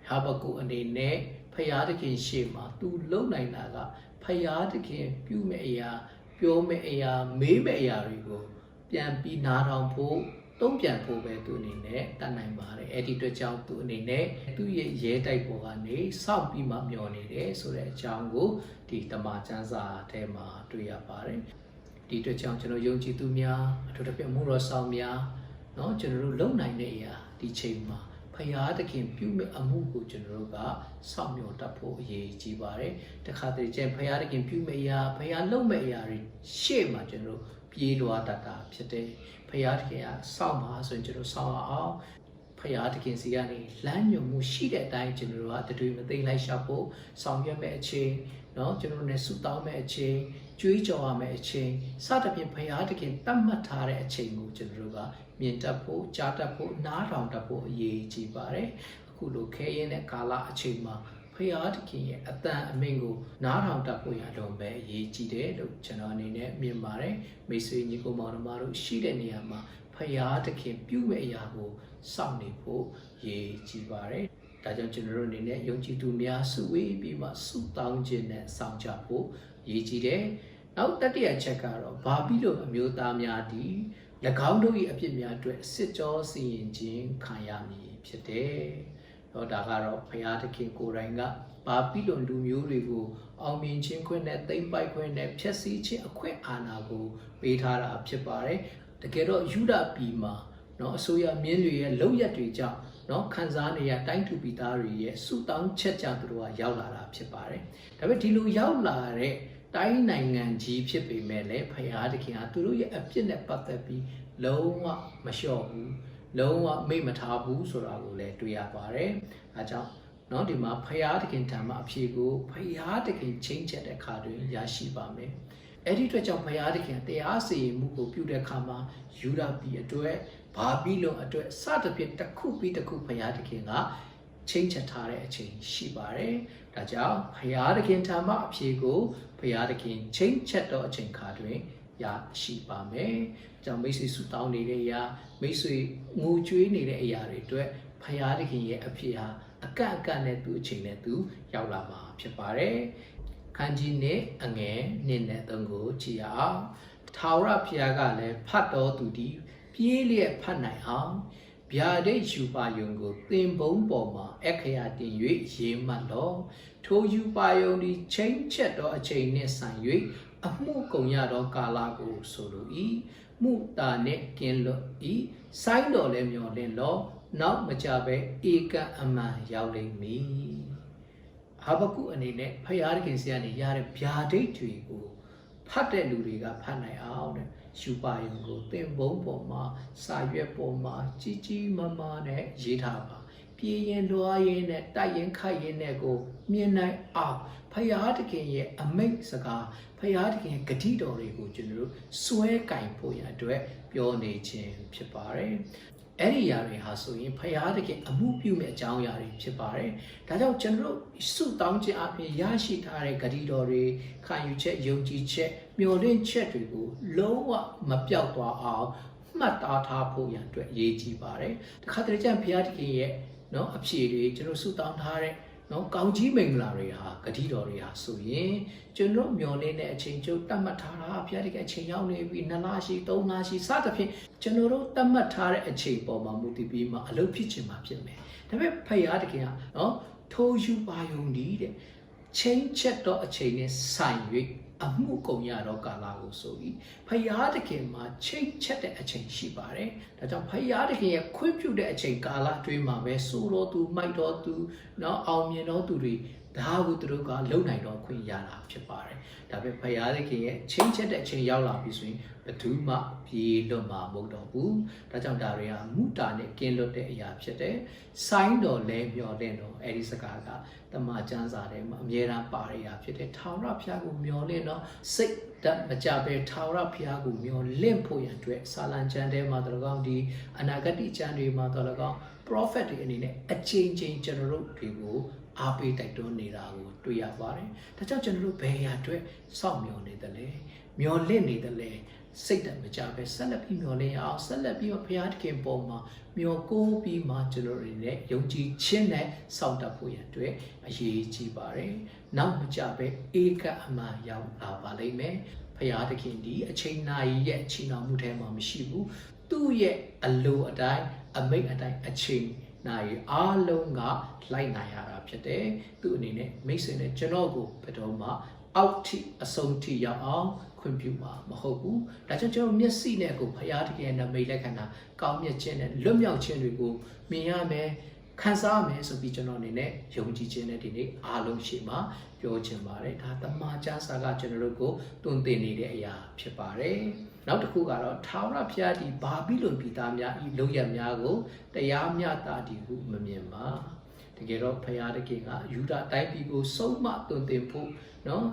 B: ဟာဘကုအနေနဲ့ဖယားသခင်ရှေ့မှာသူလုံနိုင်တာကဖယားသခင်ပြုမဲ့အရာပြောမဲ့အရာမေးမဲ့အရာတွေကိုပြန်ပြီးနားထောင်ဖို့တုံ့ပြန်ဖို့ပဲသူအနေနဲ့တတ်နိုင်ပါတယ်အဲ့ဒီအတွက်ကြောင့်သူအနေနဲ့သူ့ရဲ့ရဲတိုက်ပေါ်ကနေစောင့်ပြီးမှမျောနေတယ်ဆိုတဲ့အကြောင်းကိုဒီတမန်ကျမ်းစာထဲမှာတွေ့ရပါတယ်ဒီအတွက်ကြောင့်ကျွန်တော်ယုံကြည်သူများအထူးသဖြင့်မှုတော်ဆောင်များเนาะကျွန်တော်တို့လုံနိုင်တဲ့အရာဒီချိန်မှာဖယားသခင်ပြုမဲ့အမှုကိုကျွန်တော်တို့ကစောင့်မျှော်တတ်ဖို့အရေးကြီးပါတယ်တခါတည်းကျရင်ဖယားသခင်ပြုမဲ့အရာဖယားလုံမဲ့အရာတွေရှေ့မှာကျွန်တော်တို့ပြေးလွှားတတ်တာဖြစ်တယ်ဖယားသခင်ကစောင့်ပါဆိုရင်ကျွန်တော်စောင့်အောင်ဖယားသခင်စီကနေလမ်းညွှန်မှုရှိတဲ့အတိုင်းကျွန်တော်တို့ကတတွေမသိလိုက်ရှာဖို့ဆောင်ရွက်မဲ့အချိန်เนาะကျွန်တော်တို့ ਨੇ ဆုတောင်းမဲ့အချိန် ကြွေးကြော်ရမယ့်အချိန်စသဖြင့်ဖရာသခင်တတ်မှတ်ထားတဲ့အချိန်ကိုကျွန်တော်တို့ကမြင်တတ်ဖို့ကြားတတ်ဖို့နားထောင်တတ်ဖို့အရေးကြီးပါတယ်အခုလိုခဲရင်တဲ့ကာလအချိန်မှာဖရာသခင်ရဲ့အတန်အမိန့်ကိုနားထောင်တတ်ဖို့ရတော့ပဲအရေးကြီးတယ်လို့ကျွန်တော်အနေနဲ့မြင်ပါတယ်မိတ်ဆွေညီကိုမောင်နှမတို့ရှိတဲ့နေရာမှာဖရာသခင်ပြုမဲ့အရာကိုစောင့်နေဖို့အရေးကြီးပါတယ်ဒါကြောင့်ကျွန်တော်တို့အနေနဲ့ယုံကြည်သူများစုဝေးပြီးမှစုတောင်းခြင်းနဲ့ဆောင်ကြဖို့ရည်ကြည်တယ်။နောက်တတိယချက်ကတော့ဘာဖြစ်လို့အမျိုးသားများဒီ၎င်းတို့၏အဖြစ်များအတွက်စစ်ကြောစီရင်ခြင်းခံရမည်ဖြစ်တယ်။တော့ဒါကတော့ဘုရားသခင်ကိုယ်တိုင်ကဘာဖြစ်လို့လူမျိုးတွေကိုအောင်မြင်ခြင်းခွင့်နဲ့သိမ့်ပိုက်ခွင့်နဲ့ဖျက်ဆီးခြင်းအခွင့်အာဏာကိုပေးထားတာဖြစ်ပါတယ်။တကယ်တော့ယူဒပြည်မှာနော်အစိုးရမြင်းတွေရဲ့လုံရက်တွေကြောင့်နော်ခန်းစားနေရတိုင်းသူပြည်သားတွေရဲ့စုတောင်းချက်ကြသူတို့ကရောက်လာတာဖြစ်ပါတယ်။ဒါပေမဲ့ဒီလိုရောက်လာတဲ့တိုင်းနိုင်ငံကြီးဖြစ်ပေမဲ့လည်းဖရာသခင်ကသူတို့ရဲ့အပြစ်နဲ့ပတ်သက်ပြီးလုံးဝမလျှော့ဘူးလုံးဝမိတ်မထားဘူးဆိုတာကိုလည်းတွေ့ရပါတယ်။အဲကြောင့်နော်ဒီမှာဖရာသခင်ထံမှာအဖြေကိုဖရာသခင်ချင်းချက်တဲ့အခါတွင်ရရှိပါမယ်။အဲ့ဒီအတွက်ကြောင့်ဖရာသခင်တရားစီရင်မှုကိုပြုတဲ့အခါမှာယူဒပြည်အတွက်ဘာပြီးလုံးအတွက်စသဖြင့်တစ်ခုပြီးတစ်ခုဖရာသခင်ကချင်းချက်ထားတဲ့အချိန်ရှိပါတယ်။ဒါကြောင့်ဖရာသခင်ထံမှာအဖြေကိုဖရာသခင်ချင်းချက်တော့အချိန်ခါတွင်ရရှိပါမယ်။ကြောင့်မိတ်ဆွေစုတောင်းနေတဲ့အရာမိတ်ဆွေငိုကြွေးနေတဲ့အရာတွေအတွက်ဖရာသခင်ရဲ့အဖြေဟာအကန့်အကန့်နဲ့သူအချိန်နဲ့သူရောက်လာမှာဖြစ်ပါတယ်။ခန်းကြီးနဲ့အငယ်နှစ်နဲ့သုံးကိုကြည့်ရအောင်။ထာဝရဘုရားကလည်းဖတ်တော်သူသည်ပြေးလျက်ဖတ်နိုင်အောင်ဗျာဒိတ်ယူပါယုံကိုသင်ပုံးပေါ်မှာအခရာတင်၍ရေးမှတ်လောထိုယူပါယုံသည်ချင်းချက်သောအချိန်နှင့်ဆိုင်၍အမှုကုန်ရသောကာလကိုဆိုလို၏မှုတာနှင့်ကင်းလွတ်၏ဆိုင်းတော်လည်းမျော်လင့်လောနောက်မကြပဲဧကအမှန်ရောက်လိမ့်မည်ဟာဘကုအနေနဲ့ဖယားခင်ဆရာနေရတဲ့ဗျာဒိတ်တွေကိုဖတ်တဲ့လူတွေကဖတ်နိုင်အောင်တဲ့ယူပါယုံကိုသင်ပုံးပေါ်မှာစာရွက်ပေါ်မှာကြီးကြီးမားမားနဲ့ရေးထားပါပြေးရင်လွှားရင်နဲ့တိုက်ရင်ခိုက်ရင်နဲ့ကိုမြင်နိုင်အောင်ဖယားတခင်ရဲ့အမိတ်စကားဖယားတခင်ဂတိတော်တွေကိုကျွန်တော်တို့စွဲကင်ဖို့ရအတွက်ပြောနေခြင်းဖြစ်ပါတယ်အဲ့ဒီຢာတွေဟာဆိုရင်ဖယားတခင်အမှုပြုမဲ့အကြောင်းအရာတွေဖြစ်ပါတယ်။ဒါကြောင့်ကျွန်တော်တို့စုတောင်းခြင်းအပြင်ရရှိထားတဲ့ဂတိတော်တွေခံယူချက်ယုံကြည်ချက်မျှော်လင့်ချက်တွေကိုလုံးဝမပြောက်သွားအောင်မှတ်သားထားဖို့ရန်အတွက်အရေးကြီးပါတယ်။တခါတလေကျရင်ဖယားတခင်ရဲ့နော်အဖြေတွေကျွန်တော်စုတောင်းထားတဲ့နော်ကောင်းကြီးမင်္ဂလာတွေဟာဂတိတော်တွေဟာဆိုရင်ကျွန်တော်မျော်လင့်တဲ့အချိန်ကျုပ်တတ်မှတ်ထားတာဘုရားတကယ်အချိန်ရောက်နေပြီ2လရှိ3လရှိစသဖြင့်ကျွန်တော်တို့တတ်မှတ်ထားတဲ့အချိန်ပေါ်မှာမူတည်ပြီးမှအလုပ်ဖြစ်ချင်မှာဖြစ်မယ်ဒါပေမဲ့ဘုရားတကယ်ကနော်ထိုးယူပါယုံဒီတဲ့ချိန်ချက်တော့အချိန်နဲ့ဆိုင်၍အမှုကုန်ရတော့ကာလကိုဆိုပြီးဖယားတခင်မှာချိန်ချက်တဲ့အချိန်ရှိပါတယ်။ဒါကြောင့်ဖယားတခင်ရဲ့ခွင့်ပြုတဲ့အချိန်ကာလအတွင်းမှာပဲစိုးတော်သူမိုက်တော်သူနော်အောင်မြင်တော်သူတွေဒါကိုသူတို့ကလုံနိုင်တော်ခွင့်ရတာဖြစ်ပါတယ်။ဒါပေမဲ့ဖယားတခင်ရဲ့ချိန်ချက်တဲ့အချိန်ရောက်လာပြီဆိုရင်ဘယ်သူမှပြေလွတ်မှာမဟုတ်တော့ဘူး။ဒါကြောင့်ဒါတွေကမူတာနဲ့ကင်းလွတ်တဲ့အရာဖြစ်တယ်။ဆိုင်းတော်လဲမျော်လင့်တော်အဲဒီစကားကတမန်ကျမ်းစာထဲမှာအမြဲတမ်းပါရတာဖြစ်တယ်။ထာဝရဘုရားကိုမျှော်လင့်တော့စိတ်ဓာတ်မကြပဲထာဝရဘုရားကိုမျှော်လင့်ဖို့ရန်အတွက်စာလံကျမ်းထဲမှာတော်ကောင်းဒီအနာဂတ်ကျမ်းတွေမှာတော်ကောင်း prophet တွေအနေနဲ့အချိန်ချင်းကျွန်တော်တို့တွေကိုအားပေးတိုက်တွန်းနေတာကိုတွေ့ရပါတယ်။ဒါကြောင့်ကျွန်တော်တို့ဘယ်ရာအတွက်စောင့်မျှော်နေတယ်လဲ။မျှော်လင့်နေတယ်လဲ။စိတ်ဓာတ်မကြပဲဆက်လက်ပြီးမျှော်လင့်အောင်ဆက်လက်ပြီးဘုရားသခင်ပေါ်မှာမျှော်ကိုးပြီးမှကျွန်တော်တွေနဲ့ယုံကြည်ခြင်းနဲ့စောင့်တတ်ဖို့ရန်အတွက်အရေးကြီးပါတယ်။နောက်မကြပဲဧကအမှန်ရောက်လာပါလိမ့်မယ်။ဘုရားသခင်ဒီအချိန်နာရီရဲ့အချိန်တော်မှုထဲမှာမရှိဘူး။သူ့ရဲ့အလိုအတိုင်းအမိတ်အတိုင်းအချိန်နိုင်အားလုံးကလိုက်နိုင်ရတာဖြစ်တယ်သူအနေနဲ့မိတ်ဆွေနဲ့ကျွန်တော်ကိုဘယ်တော့မှအောက်ထိအဆုံးထိရောက်အောင်ခွင့်ပြုမှာမဟုတ်ဘူးဒါကြောင့်ကျွန်တော်မျက်စိနဲ့ကိုဖရာတကယ်နဲ့မိတ်လက်ခံတာကောင်းမြတ်ခြင်းနဲ့လွတ်မြောက်ခြင်းတွေကိုမြင်ရမယ်ခံစားရမယ်ဆိုပြီးကျွန်တော်အနေနဲ့ယုံကြည်ခြင်းနဲ့ဒီနေ့အားလုံးရှိမှပြောချင်ပါတယ်ဒါတမန်ကျမ်းစာကကျွန်တော်တို့ကိုတွင်တင်နေတဲ့အရာဖြစ်ပါတယ်နောက်တစ်ခုကတော့ထာဝရဘုရားဒီဘာဘိလုန်ပြည်သားများဤလုံရများကိုတရားမျှတာဒီဟုမမြင်ပါတကယ်တော့ဘုရားတခင်ကယူဒတိုင်းပြည်ကိုစုံမတွင်တင်ဖို့နော်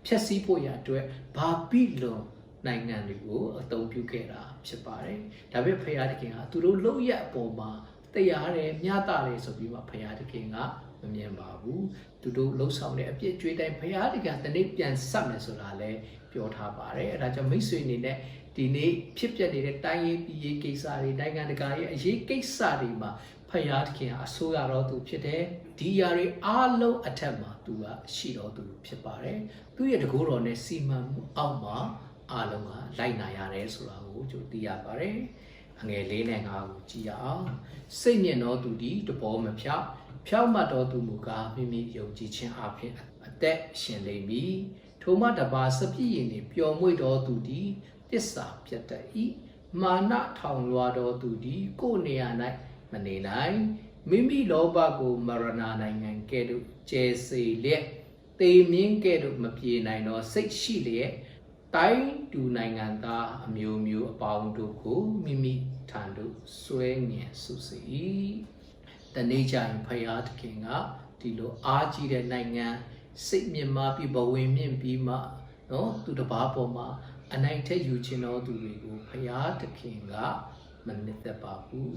B: ဖြက်စီးဖို့ရအတွက်ဘာပိလွန်နိုင်ငံတွေကိုအသုံးပြုခဲ့တာဖြစ်ပါတယ်ဒါပေမဲ့ဖရာသခင်ကသူတို့လုံရအပေါ်မှာတရားတယ်မျှတတယ်ဆိုပြီးမှဖရာသခင်ကမမြင်ပါဘူးသူတို့လှုပ်ဆောင်တဲ့အပြစ်ကြွေးတိုင်းဖရာသခင်တနေ့ပြန်ဆက်မယ်ဆိုတာလည်းပြောထားပါတယ်အဲဒါကြောင့်မိတ်ဆွေအနေနဲ့ဒီနေ့ဖြစ်ပျက်နေတဲ့တိုင်းရေးပြည်ရေးကိစ္စတွေနိုင်ငံတကာရဲ့အရေးကိစ္စတွေမှာဖရာသခင်အဆိုးရတော်သူဖြစ်တယ်ဒီຢာတွေအားလုံးအထက်မှာသူကရှိတော်သူဖြစ်ပါတယ်သူရဲ့တကူတော်နဲ့စီမံမှုအောက်မှာအားလုံးကလိုက်နာရတယ်ဆိုတာကိုကျွန်တော်သိရပါတယ်အငယ်၄နဲ့၅ကိုကြည့်ရအောင်စိတ်မြင့်တော်သူဒီတဘောမဖြောက်ဖြောက်မှတ်တော်သူမူကားမိမိယုံကြည်ခြင်းအဖြစ်အသက်ရှင်လိမ့်မည်ထိုမှတပါစပြည့်ရင်ပျော်မွေ့တော်သူဒီတစ္ဆာပြတ်တတ်၏မာနထောင်လွှာတော်သူဒီကိုယ်နေရာ၌မနေနိုင်မိမိလောဘကိုမရဏနိုင်ငံကဲ့သို့ကျဲစေလျက်တေမြင့်ကဲ့သို့မပြေနိုင်သောစိတ်ရှိလျက်တိုင်းတူနိုင်ငံသားအမျိုးမျိုးအပေါင်းတို့ကိုမိမိထံသို့ဆွဲငင်ဆုစေ၏တနေ့ကျရင်ဖယားသခင်ကဒီလိုအားကြီးတဲ့နိုင်ငံစိတ်မြင့်မားပြီးဘဝင်မြင့်ပြီးမှနော်သူတစ်ပါးပေါ်မှာအနိုင်ထက်ယူခြင်းတော်သူတွေကိုဖယားသခင်ကမနစ်သက်ပါဘူး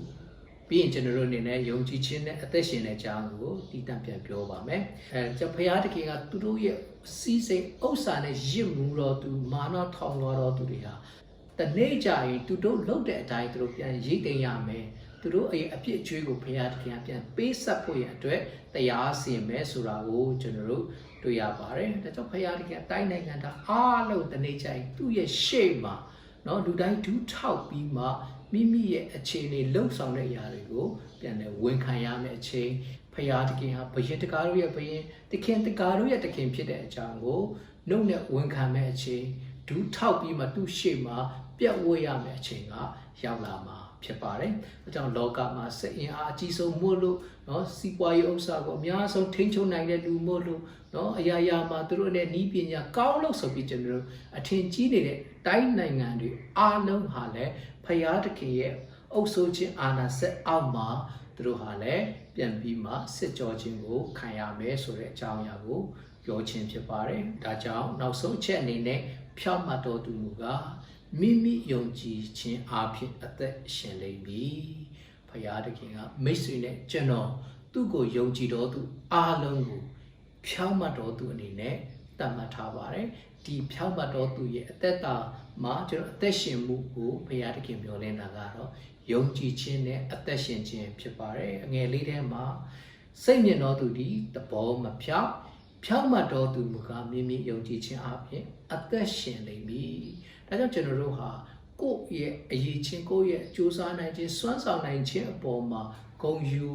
B: ပြီးရင်ကျွန်တော်တို့အနေနဲ့ယုံကြည်ခြင်းနဲ့အသက်ရှင်တဲ့အကြောင်းကိုတည်တံ့ပြန်ပြောပါမယ်ကျွန်ဖယားတခင်ကသူတို့ရဲ့စီးစိမ်ဥစ္စာနဲ့ရစ်မှုတော်သူမာနထောင်လွှာတော်သူတွေဟာတနေ့ကျရင်သူတို့လှုပ်တဲ့အတိုင်းသူတို့ပြန်ရိတ်သိမ်းရမယ်သူတို့အပြစ်အကျွေးကိုဖယားတခင်ကပြန်ပေးဆက်ဖို့ရအတွက်တရားစီရင်မယ်ဆိုတာကိုကျွန်တော်တို့တွေ့ရပါတယ်ဒါကြောင့်ဖယားတခင်တိုင်းနိုင်ငံသားအားလုံးတနေ့ကျရင်သူ့ရဲ့ရှေ့မှာနော်လူတိုင်းဒူးထောက်ပြီးမှမိမိရဲ့အခြေအနေလှုပ်ဆောင်တဲ့အရာတွေကိုပြန်လဲဝန်ခံရမယ့်အချိန်ဖယားတခင်ဟာဘယင်တကားတို့ရဲ့ဘယင်တခင်တကားတို့ရဲ့တခင်ဖြစ်တဲ့အကြောင်းကိုနှုတ်နဲ့ဝန်ခံမယ့်အချိန်ဒူးထောက်ပြီးမှသူ့ရှေ့မှာပြတ်ဝဲရမယ့်အချိန်ကရောက်လာမှာဖြစ်ပါတယ်။အဲကြောင့်လောကမှာစအင်အားအကြီးဆုံးမို့လို့နော်စီးပွားရေးဥစ္စာကိုအများဆုံးထိန်းချုပ်နိုင်တဲ့လူမို့လို့နော်အရာရာမှာသူတို့နဲ့ဤပညာကောင်းလို့ဆိုပြီးကျွန်တော်တို့အထင်ကြီးနေတဲ့တိုင်းနိုင်ငံတွေအားလုံးဟာလည်းဖယားတခင်ရဲ့အုပ်စိုးခြင်းအာဏာစက်အောက်မှာသူတို့ဟာလည်းပြန်ပြီးမှစစ်ကြောခြင်းကိုခံရမယ်ဆိုတဲ့အကြောင်းအရာကိုပြောခြင်းဖြစ်ပါတယ်။ဒါကြောင့်နောက်ဆုံးချက်အနေနဲ့ဖြောင့်မတ်တော်သူမူကားမိမိယုံကြည်ခြင်းအဖြစ်အသက်ရှင်လိမ့်မည်။ဖယားတခင်ကမိတ်ဆွေနဲ့ကျွန်တော်သူ့ကိုယုံကြည်တော်သူအားလုံးကိုဖြောင့်မတ်တော်သူအနေနဲ့တတ်မှတ်ထားပါတယ်။ဒီဖြောင့်မတ်တော်သူရဲ့အသက်တာမှာကျွန်တော်အသက်ရှင်မှုကိုဘုရားသခင်ပြောလင်းတာကတော့ယုံကြည်ခြင်းနဲ့အသက်ရှင်ခြင်းဖြစ်ပါတယ်အငယ်လေးထဲမှာစိတ်မြင့်တော်သူဒီသဘောမဖြောင့်မတ်တော်သူမူကားမိမိယုံကြည်ခြင်းအပြင်အသက်ရှင်လိမ့်မည်ဒါကြောင့်ကျွန်တော်တို့ဟာကိုယ့်ရဲ့အရေးချင်းကိုယ့်ရဲ့ကြိုးစားနိုင်ခြင်းစွမ်းဆောင်နိုင်ခြင်းအပေါ်မှာဂုဏ်ယူ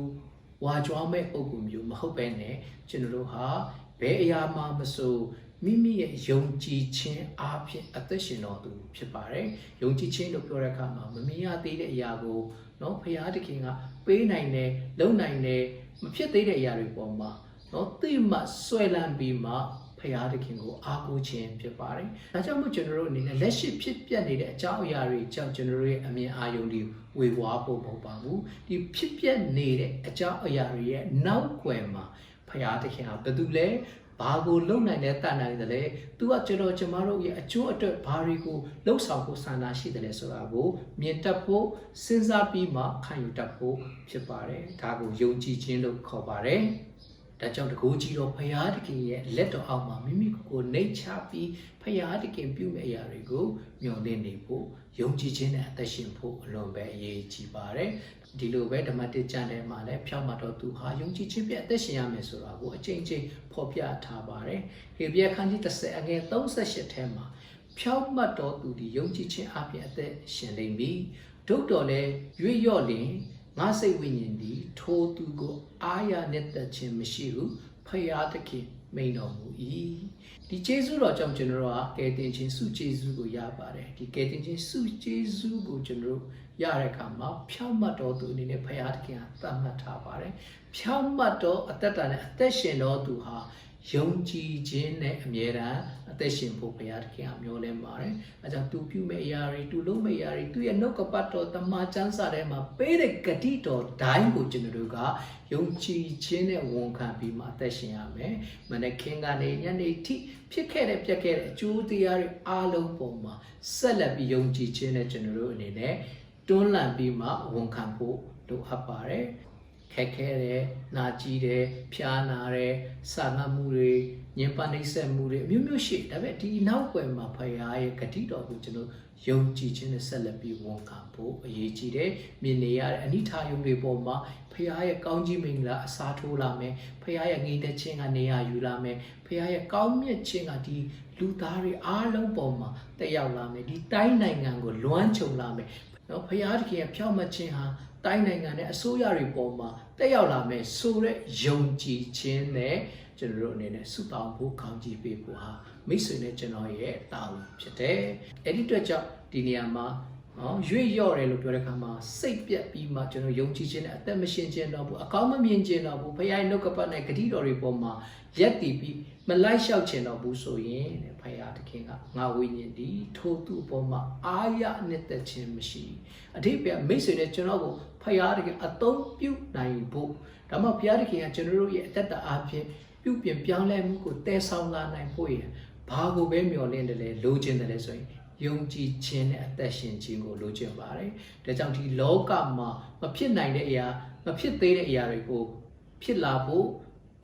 B: ဝါကြွားမဲ့ပုံကူမျိုးမဟုတ်ပဲနဲ့ကျွန်တော်တို့ဟာဘယ်အရာမှမဆိုမိမိရဲ့ယုံကြည်ခြင်းအားဖြင့်အသက်ရှင်တော်သူဖြစ်ပါတယ်။ယုံကြည်ခြင်းလို့ပြောတဲ့အခါမှာမမြင်ရသေးတဲ့အရာကိုနော်ဖယားသခင်ကပေးနိုင်တယ်လုံနိုင်တယ်မဖြစ်သေးတဲ့အရာတွေပေါ်မှာနော်သိမှဆွဲလန်းပြီးမှဖယားသခင်ကိုအားကိုးခြင်းဖြစ်ပါတယ်။ဒါကြောင့်မို့ကျွန်တော်တို့အနေနဲ့လက်ရှိဖြစ်ပျက်နေတဲ့အကြောင်းအရာတွေကြောင့်ကျွန်တော်တို့ရဲ့အမြင်အာရုံတွေဝေဝါးဖို့မဟုတ်ပါဘူး။ဒီဖြစ်ပျက်နေတဲ့အကြောင်းအရာတွေရဲ့နောက်ွယ်မှာဖယားသခင်ကဘယ်သူလဲဘာကိုလုံနိုင်လဲတတ်နိုင်တယ်လဲသူကကျွန်တော်တို့ရဲ့အကျိုးအတွက်ဘာတွေကိုလှုပ်ဆောင်ဖို့ဆန္ဒရှိတယ်လဲဆိုတာကိုမြင်တတ်ဖို့စဉ်းစားပြီးမှခံယူတတ်ဖို့ဖြစ်ပါတယ်ဒါကိုယုံကြည်ခြင်းလို့ခေါ်ပါတယ်ဒါကြောင့်တကူကြီးတော်ဖယားတခင်ရဲ့လက်တော်အောက်မှာမိမိကိုနှိတ်ချပြီးဖယားတခင်ပြုမဲ့အရာတွေကိုမျှော်လင့်နေဖို့ယုံကြည်ခြင်းနဲ့အသက်ရှင်ဖို့အလွန်ပဲအရေးကြီးပါတယ်ဒီလိုပဲဓမ္မတစ်ကျမ်းထဲမှာလည်းဖြောင့်မတ်တော်သူဟာယုံကြည်ခြင်းဖြင့်အသက်ရှင်ရမယ်ဆိုတာကိုအချိန်ချင်းဖော်ပြထားပါတယ်ဟေဘရဲခန်းကြီး30အငယ်38ထဲမှာဖြောင့်မတ်တော်သူဒီယုံကြည်ခြင်းအပြင်အသက်ရှင်လိမ့်မည်ဒုတ်တော်လည်းရွေ့လျော့လင်ငါစိတ်ဝိညာဉ်သည်ထိုသူကိုအာရနဲ့သက်ခြင်းမရှိဘူးဖယားသခင်မိန်တော်မူ၏ဒီကျေးဇူးတော်ကြောင့်ကျွန်တော်တို့ကကယ်တင်ခြင်းစုကျေးဇူးကိုရပါတယ်ဒီကယ်တင်ခြင်းစုကျေးဇူးကိုကျွန်တော်တို့ရတဲ့အခါမှာဖြောင့်မတ်တော်သူအနေနဲ့ဖယားသခင်ကသတ်မှတ်ထားပါတယ်ဖြောင့်မတ်တော်အသက်တာနဲ့အသက်ရှင်တော်သူဟာ ယုံကြည်ခြင်းနဲ့အမြဲတမ်းအသက်ရှင်ဖို့ဘုရားသခင်ကမျှော်လင့်ပါတယ်။အဲကြောင့်သူပြုမဲ့အရာတွေသူလုပ်မဲ့အရာတွေသူရဲ့နှုတ်ကပတ်တော်တမန်ကျမ်းစာထဲမှာပေးတဲ့ဂတိတော်တိုင်းကိုကျွန်တော်တို့ကယုံကြည်ခြင်းနဲ့ဝန်ခံပြီးမှအသက်ရှင်ရမယ်။မနေ့ခင်ကနေညနေထိဖြစ်ခဲ့တဲ့ပြက်ခဲ့တဲ့အကျိုးတရားတွေအားလုံးပေါ်မှာဆက်လက်ပြီးယုံကြည်ခြင်းနဲ့ကျွန်တော်တို့အနေနဲ့တွန်းလှန်ပြီးမှဝန်ခံဖို့လိုအပ်ပါတယ်။ခက်ခဲတယ်နာကြည့်တယ်ဖျားနာတယ်စာငတ်မှုတွေညင်ပနှိမ့်ဆက်မှုတွေအမျိုးမျိုးရှိဒါပေမဲ့ဒီနောက်ွယ်မှာဖခင်ရဲ့ဂတိတော်ကိုကျွန်တော်ယုံကြည်ခြင်းနဲ့ဆက်လက်ပြီးဝန်ခံဖို့အရေးကြီးတယ်မြင်နေရတဲ့အနိဋာယုံတွေပေါ်မှာဖခင်ရဲ့ကောင်းကြီးမင်္ဂလာအစားထိုးလာမယ်ဖခင်ရဲ့ငြိမ်သက်ခြင်းကနေရာယူလာမယ်ဖခင်ရဲ့ကောင်းမြတ်ခြင်းကဒီလူသားတွေအားလုံးပေါ်မှာတက်ရောက်လာမယ်ဒီတိုင်းနိုင်ငံကိုလွှမ်းခြုံလာမယ်နော်ဖခင်တခင်ရဲ့ဖြောင့်မတ်ခြင်းဟာတိုင်းနိုင်ငံနဲ့အစိုးရတွေပေါ်မှာတက်ရောက်လာမယ်ဆိုတဲ့ယုံကြည်ခြင်းနဲ့ကျွန်တော်တို့အနေနဲ့စုပေါင်းဖို့ကောင်းကြီးပေးဖို့ဟာမိတ်ဆွေနဲ့ကျွန်တော်ရဲ့တာဝန်ဖြစ်တယ်။အဲ့ဒီအတွက်ကြောင့်ဒီနေရာမှာရွေ့လျော့တယ်လို့ပြောတဲ့အခါမှာစိတ်ပြက်ပြီးမှကျွန်တော်ယုံကြည်ခြင်းနဲ့အသက်မရှင်ခြင်းတော့ဘူးအကောင်းမမြင်ခြင်းတော့ဘူးဖခင်ရဲ့နှုတ်ကပတ်နဲ့ဂတိတော်တွေပေါ်မှာရက်တည်ပြီးမလိုက်လျှောက်ခြင်းတော့ဘူးဆိုရင်ဖခင်တခင်ကငါဝိညာဉ်ဒီထိုသူ့ပေါ်မှာအာရနှစ်သက်ခြင်းမရှိအထိပ္ပယ်မိတ်ဆွေနဲ့ကျွန်တော်ကိုဖခင်တခင်အသုံးပြုနိုင်ဖို့ဒါမှဖခင်တခင်ကကျွန်တော်တို့ရဲ့အသက်တာအပြင်ပြုပြင်ပြောင်းလဲမှုကိုတည်ဆောင်လာနိုင်ဖို့ရဘာကိုပဲမျှော်လင့်တယ်လဲလိုချင်တယ်လဲဆိုရင်ယုံကြည်ခြင်းနဲ့အသက်ရှင်ခြင်းကိုလိုချင်ပါတယ်။ဒါကြောင့်ဒီလောကမှာမဖြစ်နိုင်တဲ့အရာမဖြစ်သေးတဲ့အရာတွေကိုဖြစ်လာဖို့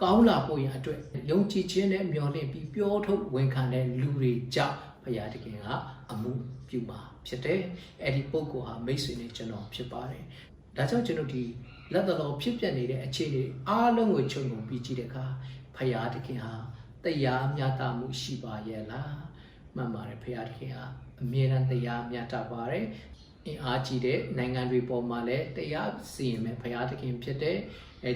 B: ကောင်းလာဖို့ရအတွက်ယုံကြည်ခြင်းနဲ့မျှော်လင့်ပြီးပြောထုတ်ဝန်ခံတဲ့လူတွေကြောင့်ဘုရားသခင်ကအမှုပြုမှာဖြစ်တယ်။အဲ့ဒီပုဂ္ဂိုလ်ဟာမိတ်ဆွေနဲ့ကျွန်တော်ဖြစ်ပါတယ်။ဒါကြောင့်ကျွန်တော်ဒီလက်တော်ဖြစ်ပျက်နေတဲ့အခြေအနေအားလုံးကိုခြုံငုံပြီးကြည့်တဲ့အခါဘုရားသခင်ဟာတရားမျှတမှုရှိပါရဲ့လားမှန်ပါတယ်ဘုရားသခင်ဟာအမြဲတမ်းတရားမျှတပါတယ်အင်အားကြီးတဲ့နိုင်ငံတွေပေါ်မှာလည်းတရားစီရင်မဲ့ဘုရားသခင်ဖြစ်တဲ့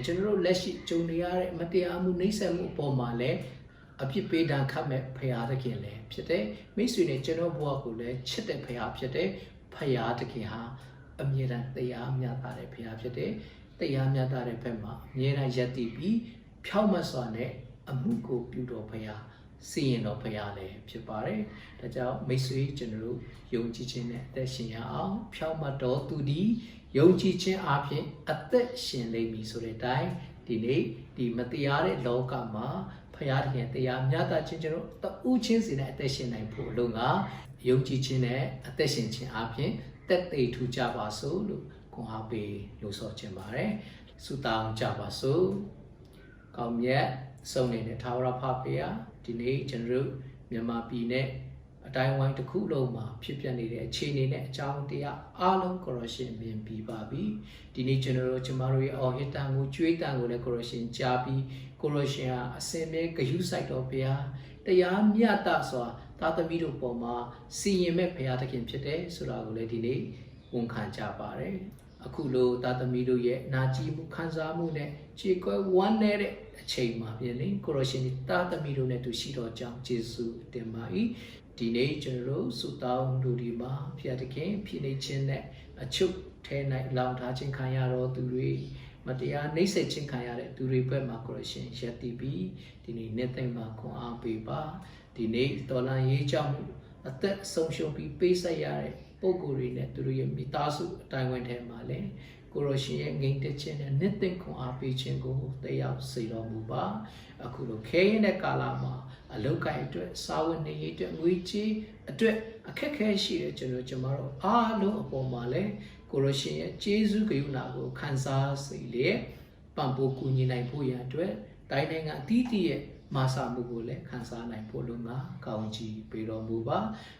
B: ကျွန်တော်တို့လက်ရှိကြုံနေရတဲ့မတရားမှုနှိပ်စက်မှုအပေါ်မှာလည်းအပြစ်ပေးဒဏ်ခတ်မဲ့ဘုရားသခင်လည်းဖြစ်တဲ့မိတ်ဆွေနဲ့ကျွန်တော်ဘဝကိုလည်းချစ်တဲ့ဘုရားဖြစ်တဲ့ဘုရားသခင်ဟာအမြဲတမ်းတရားမျှတတဲ့ဘုရားဖြစ်တဲ့တရားမျှတတဲ့ဘက်မှာအမြဲတမ်းယက်တည်ပြီးဖြောင့်မတ်စွာနဲ့အမှုကိုပြုတော်ဘုရားစီရင်တော်ဘုရားလည်းဖြစ်ပါတယ်။ဒါကြောင့်မိတ်ဆွေကျွန်တော်တို့ယုံကြည်ခြင်းနဲ့အသက်ရှင်ရအောင်ဖြောင့်မတ်တော်သူဒီယုံကြည်ခြင်းအပြင်အသက်ရှင်လိမ့်မည်ဆိုတဲ့အတိုင်းဒီနေ့ဒီမတရားတဲ့လောကမှာဘုရားသခင်တရားမျှတခြင်းကျွန်တော်တူးချင်းစီနဲ့အသက်ရှင်နိုင်ဖို့အလို့ငါယုံကြည်ခြင်းနဲ့အသက်ရှင်ခြင်းအပြင်တက်သိထူကြပါစို့လို့ခွန်အားပေးလို့ဆိုချင်ပါတယ်။ဆုတောင်းကြပါစို့။ကောင်းမြတ်ဆုံးနေတဲ့ထာဝရဘုရားဒီနေ့ကျွန်တော်တို့မြန်မာပြည်နဲ့အတိုင်းဝိုင်းတစ်ခုလုံးမှာဖြစ်ပျက်နေတဲ့အခြေအနေနဲ့အကြောင်းတရားအားလုံးကိုရရှင်မြင်ပြီးပါပြီဒီနေ့ကျွန်တော်တို့ကျမတို့ရဲ့အော်ဟစ်တန်ကိုကြွေးတန်ကိုလည်းကိုရရှင်ကြားပြီးကိုရရှင်ဟာအစင်မဲ့ဂရုစိုက်တော်ဘုရားတရားမျှတစွာသာသမီတို့ပေါ်မှာစီရင်မဲ့ဘုရားသခင်ဖြစ်တယ်ဆိုတာကိုလည်းဒီနေ့ဝန်ခံကြပါတယ်အခုလိုသာသမီတို့ရဲ့နာကြည်မှုခံစားမှုနဲ့ခြေကွဲဝမ်းနည်းတဲ့အချိန်မှာပြင်လေကိုရရှင်သာသမီတို့နဲ့တူရှိတော်ကြောင့်ယေရှုတင်ပါ၏ဒီနေ့ကျွန်တော်တို့စုတောင်းလူဒီမှာဖျက်တခင်ဖြစ်နေခြင်းနဲ့အချုပ်ထဲ၌လောင်ထားခြင်းခံရတော်သူတွေမတရားနှိပ်စက်ခြင်းခံရတဲ့သူတွေဘက်မှာကိုရရှင်ရက်တည်ပြီးဒီနေ့နေ့တိုင်းမှာခွန်အားပေးပါဒီနေ့တော်လန်ရေးကြောင့်အသက်ဆုံးရှုံးပြီးပေးဆက်ရတဲ့ပုဂ္ဂိုလ်တွေနဲ့သူတို့ရဲ့မိသားစုအတိုင်းဝင်ထဲမှာလည်းကိုရရှင်ရဲ့ငြိမ်သက်ခြင်းနဲ့နှစ်သိမ့်ခွန်အားပေးခြင်းကိုတရားစေတော်မူပါအခုလိုခဲရင်တဲ့ကာလမှာအလုတ်ကိုင်အတွက်စာဝန်နေရေးအတွက်ငွေကြေးအတွက်အခက်ခဲရှိတဲ့ကျွန်တော်တို့အားလုံးအပေါ်မှာလည်းကိုရရှင်ရဲ့ကျေးဇူးကရုဏာကိုခံစားစေလေပံ့ပိုးကူညီနိုင်ဖို့ရန်အတွက်တိုင်းနိုင်ငံအသီးသီးရဲ့မာစာမှုကိုလည်းခံစားနိုင်ဖို့လုံငါကောင်းချီးပေးတော်မူပါ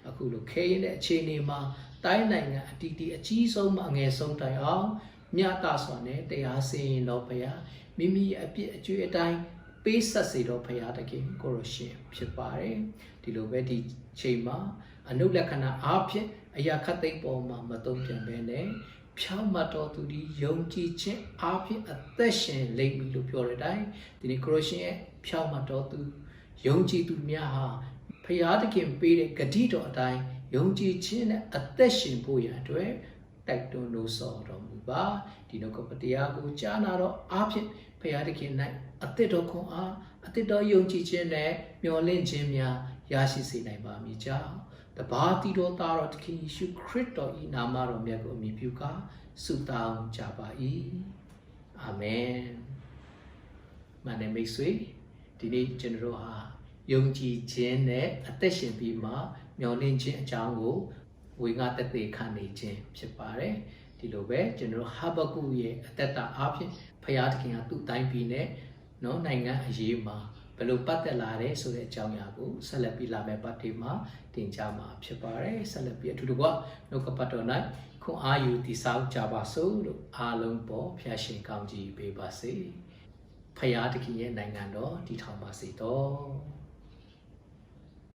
B: အခုလိုခဲရင်တဲ့အခြေအနေမှာတိုင်းနိုင်ငံအသီးသီးအကြီးဆုံးမှအငယ်ဆုံးတိုင်အောင်မြတ်တာစွာနဲ့တရားစင်ရင်တော်ဘုရားမိမိရဲ့အပြစ်အကျွေးအတိုင်းပေးဆက်စေတော်ဘုရားတခင်ကိုရရှင်ဖြစ်ပါတယ်ဒီလိုပဲဒီချိန်မှာအနုလက္ခဏာအားဖြင့်အရာခတ်သိမ်းပေါ်မှာမတုံ့ပြန်ပဲနဲ့ဖြောင့်မတ်တော်သူဒီယုံကြည်ခြင်းအားဖြင့်အသက်ရှင်လိမ့်မည်လို့ပြောတဲ့အတိုင်းဒီနေ့ကိုရရှင်ရဲ့ဖြောင့်မတ်တော်သူယုံကြည်သူများဟာဘုရားတခင်ပေးတဲ့ဂတိတော်အတိုင်းယုံကြည်ခြင်းနဲ့အသက်ရှင်ဖို့ရန်အတွက်တိုက်တွန်းလို့ဆော်တော်မူပါဒီနောက်ကပတရားကိုကြားနာတော့အားဖြင့်ဘုရားသခင်၌အသက်တော်ခွန်အား အသစ်တော်ယုံကြည်ခြင်းနဲ့မျှော်လင့်ခြင်းများရရှိစေနိုင်ပါမည်ကြောင့်တပါးတီတော်သားတော်သခင်ယေရှုခရစ်တော်၏နာမတော်မြတ်ကိုအမည်ပြုကာဆုတောင်းကြပါ၏အာမင်မနမိတ်ဆွေဒီနေ့ကျွန်တော်ဟာယုံကြည်ခြင်းနဲ့အသက်ရှင်ပြီးမှမျှော်လင့်ခြင်းအကြောင်းကိုဝေငှသက်သေခံနေခြင်းဖြစ်ပါတယ်ဒီလိုပဲကျွန်တော်ဟာဘကုရဲ့အသက်တာအဖြစ်ဖခင်သခင်ကသူ့တိုင်းပြည်နဲ့နော်နိုင်ငံအရေးမှာဘယ်လိုပတ်သက်လာတယ်ဆိုတဲ့အကြောင်းအရာကိုဆက်လက်ပြီးလာမယ့်ပတ်တွေမှာတင်ကြမှာဖြစ်ပါတယ်ဆက်လက်ပြီးအထူးတကွနှုတ်ကပတ်တော်၌ခွန်အားယူတည်ဆောက်ကြပါစို့လို့အားလုံးပေါ်ဖျားရှင်ကောင်းကြီးပေးပါစေဖခင်သခင်ရဲ့နိုင်ငံတော်တည်ထောင်ပါစေတော့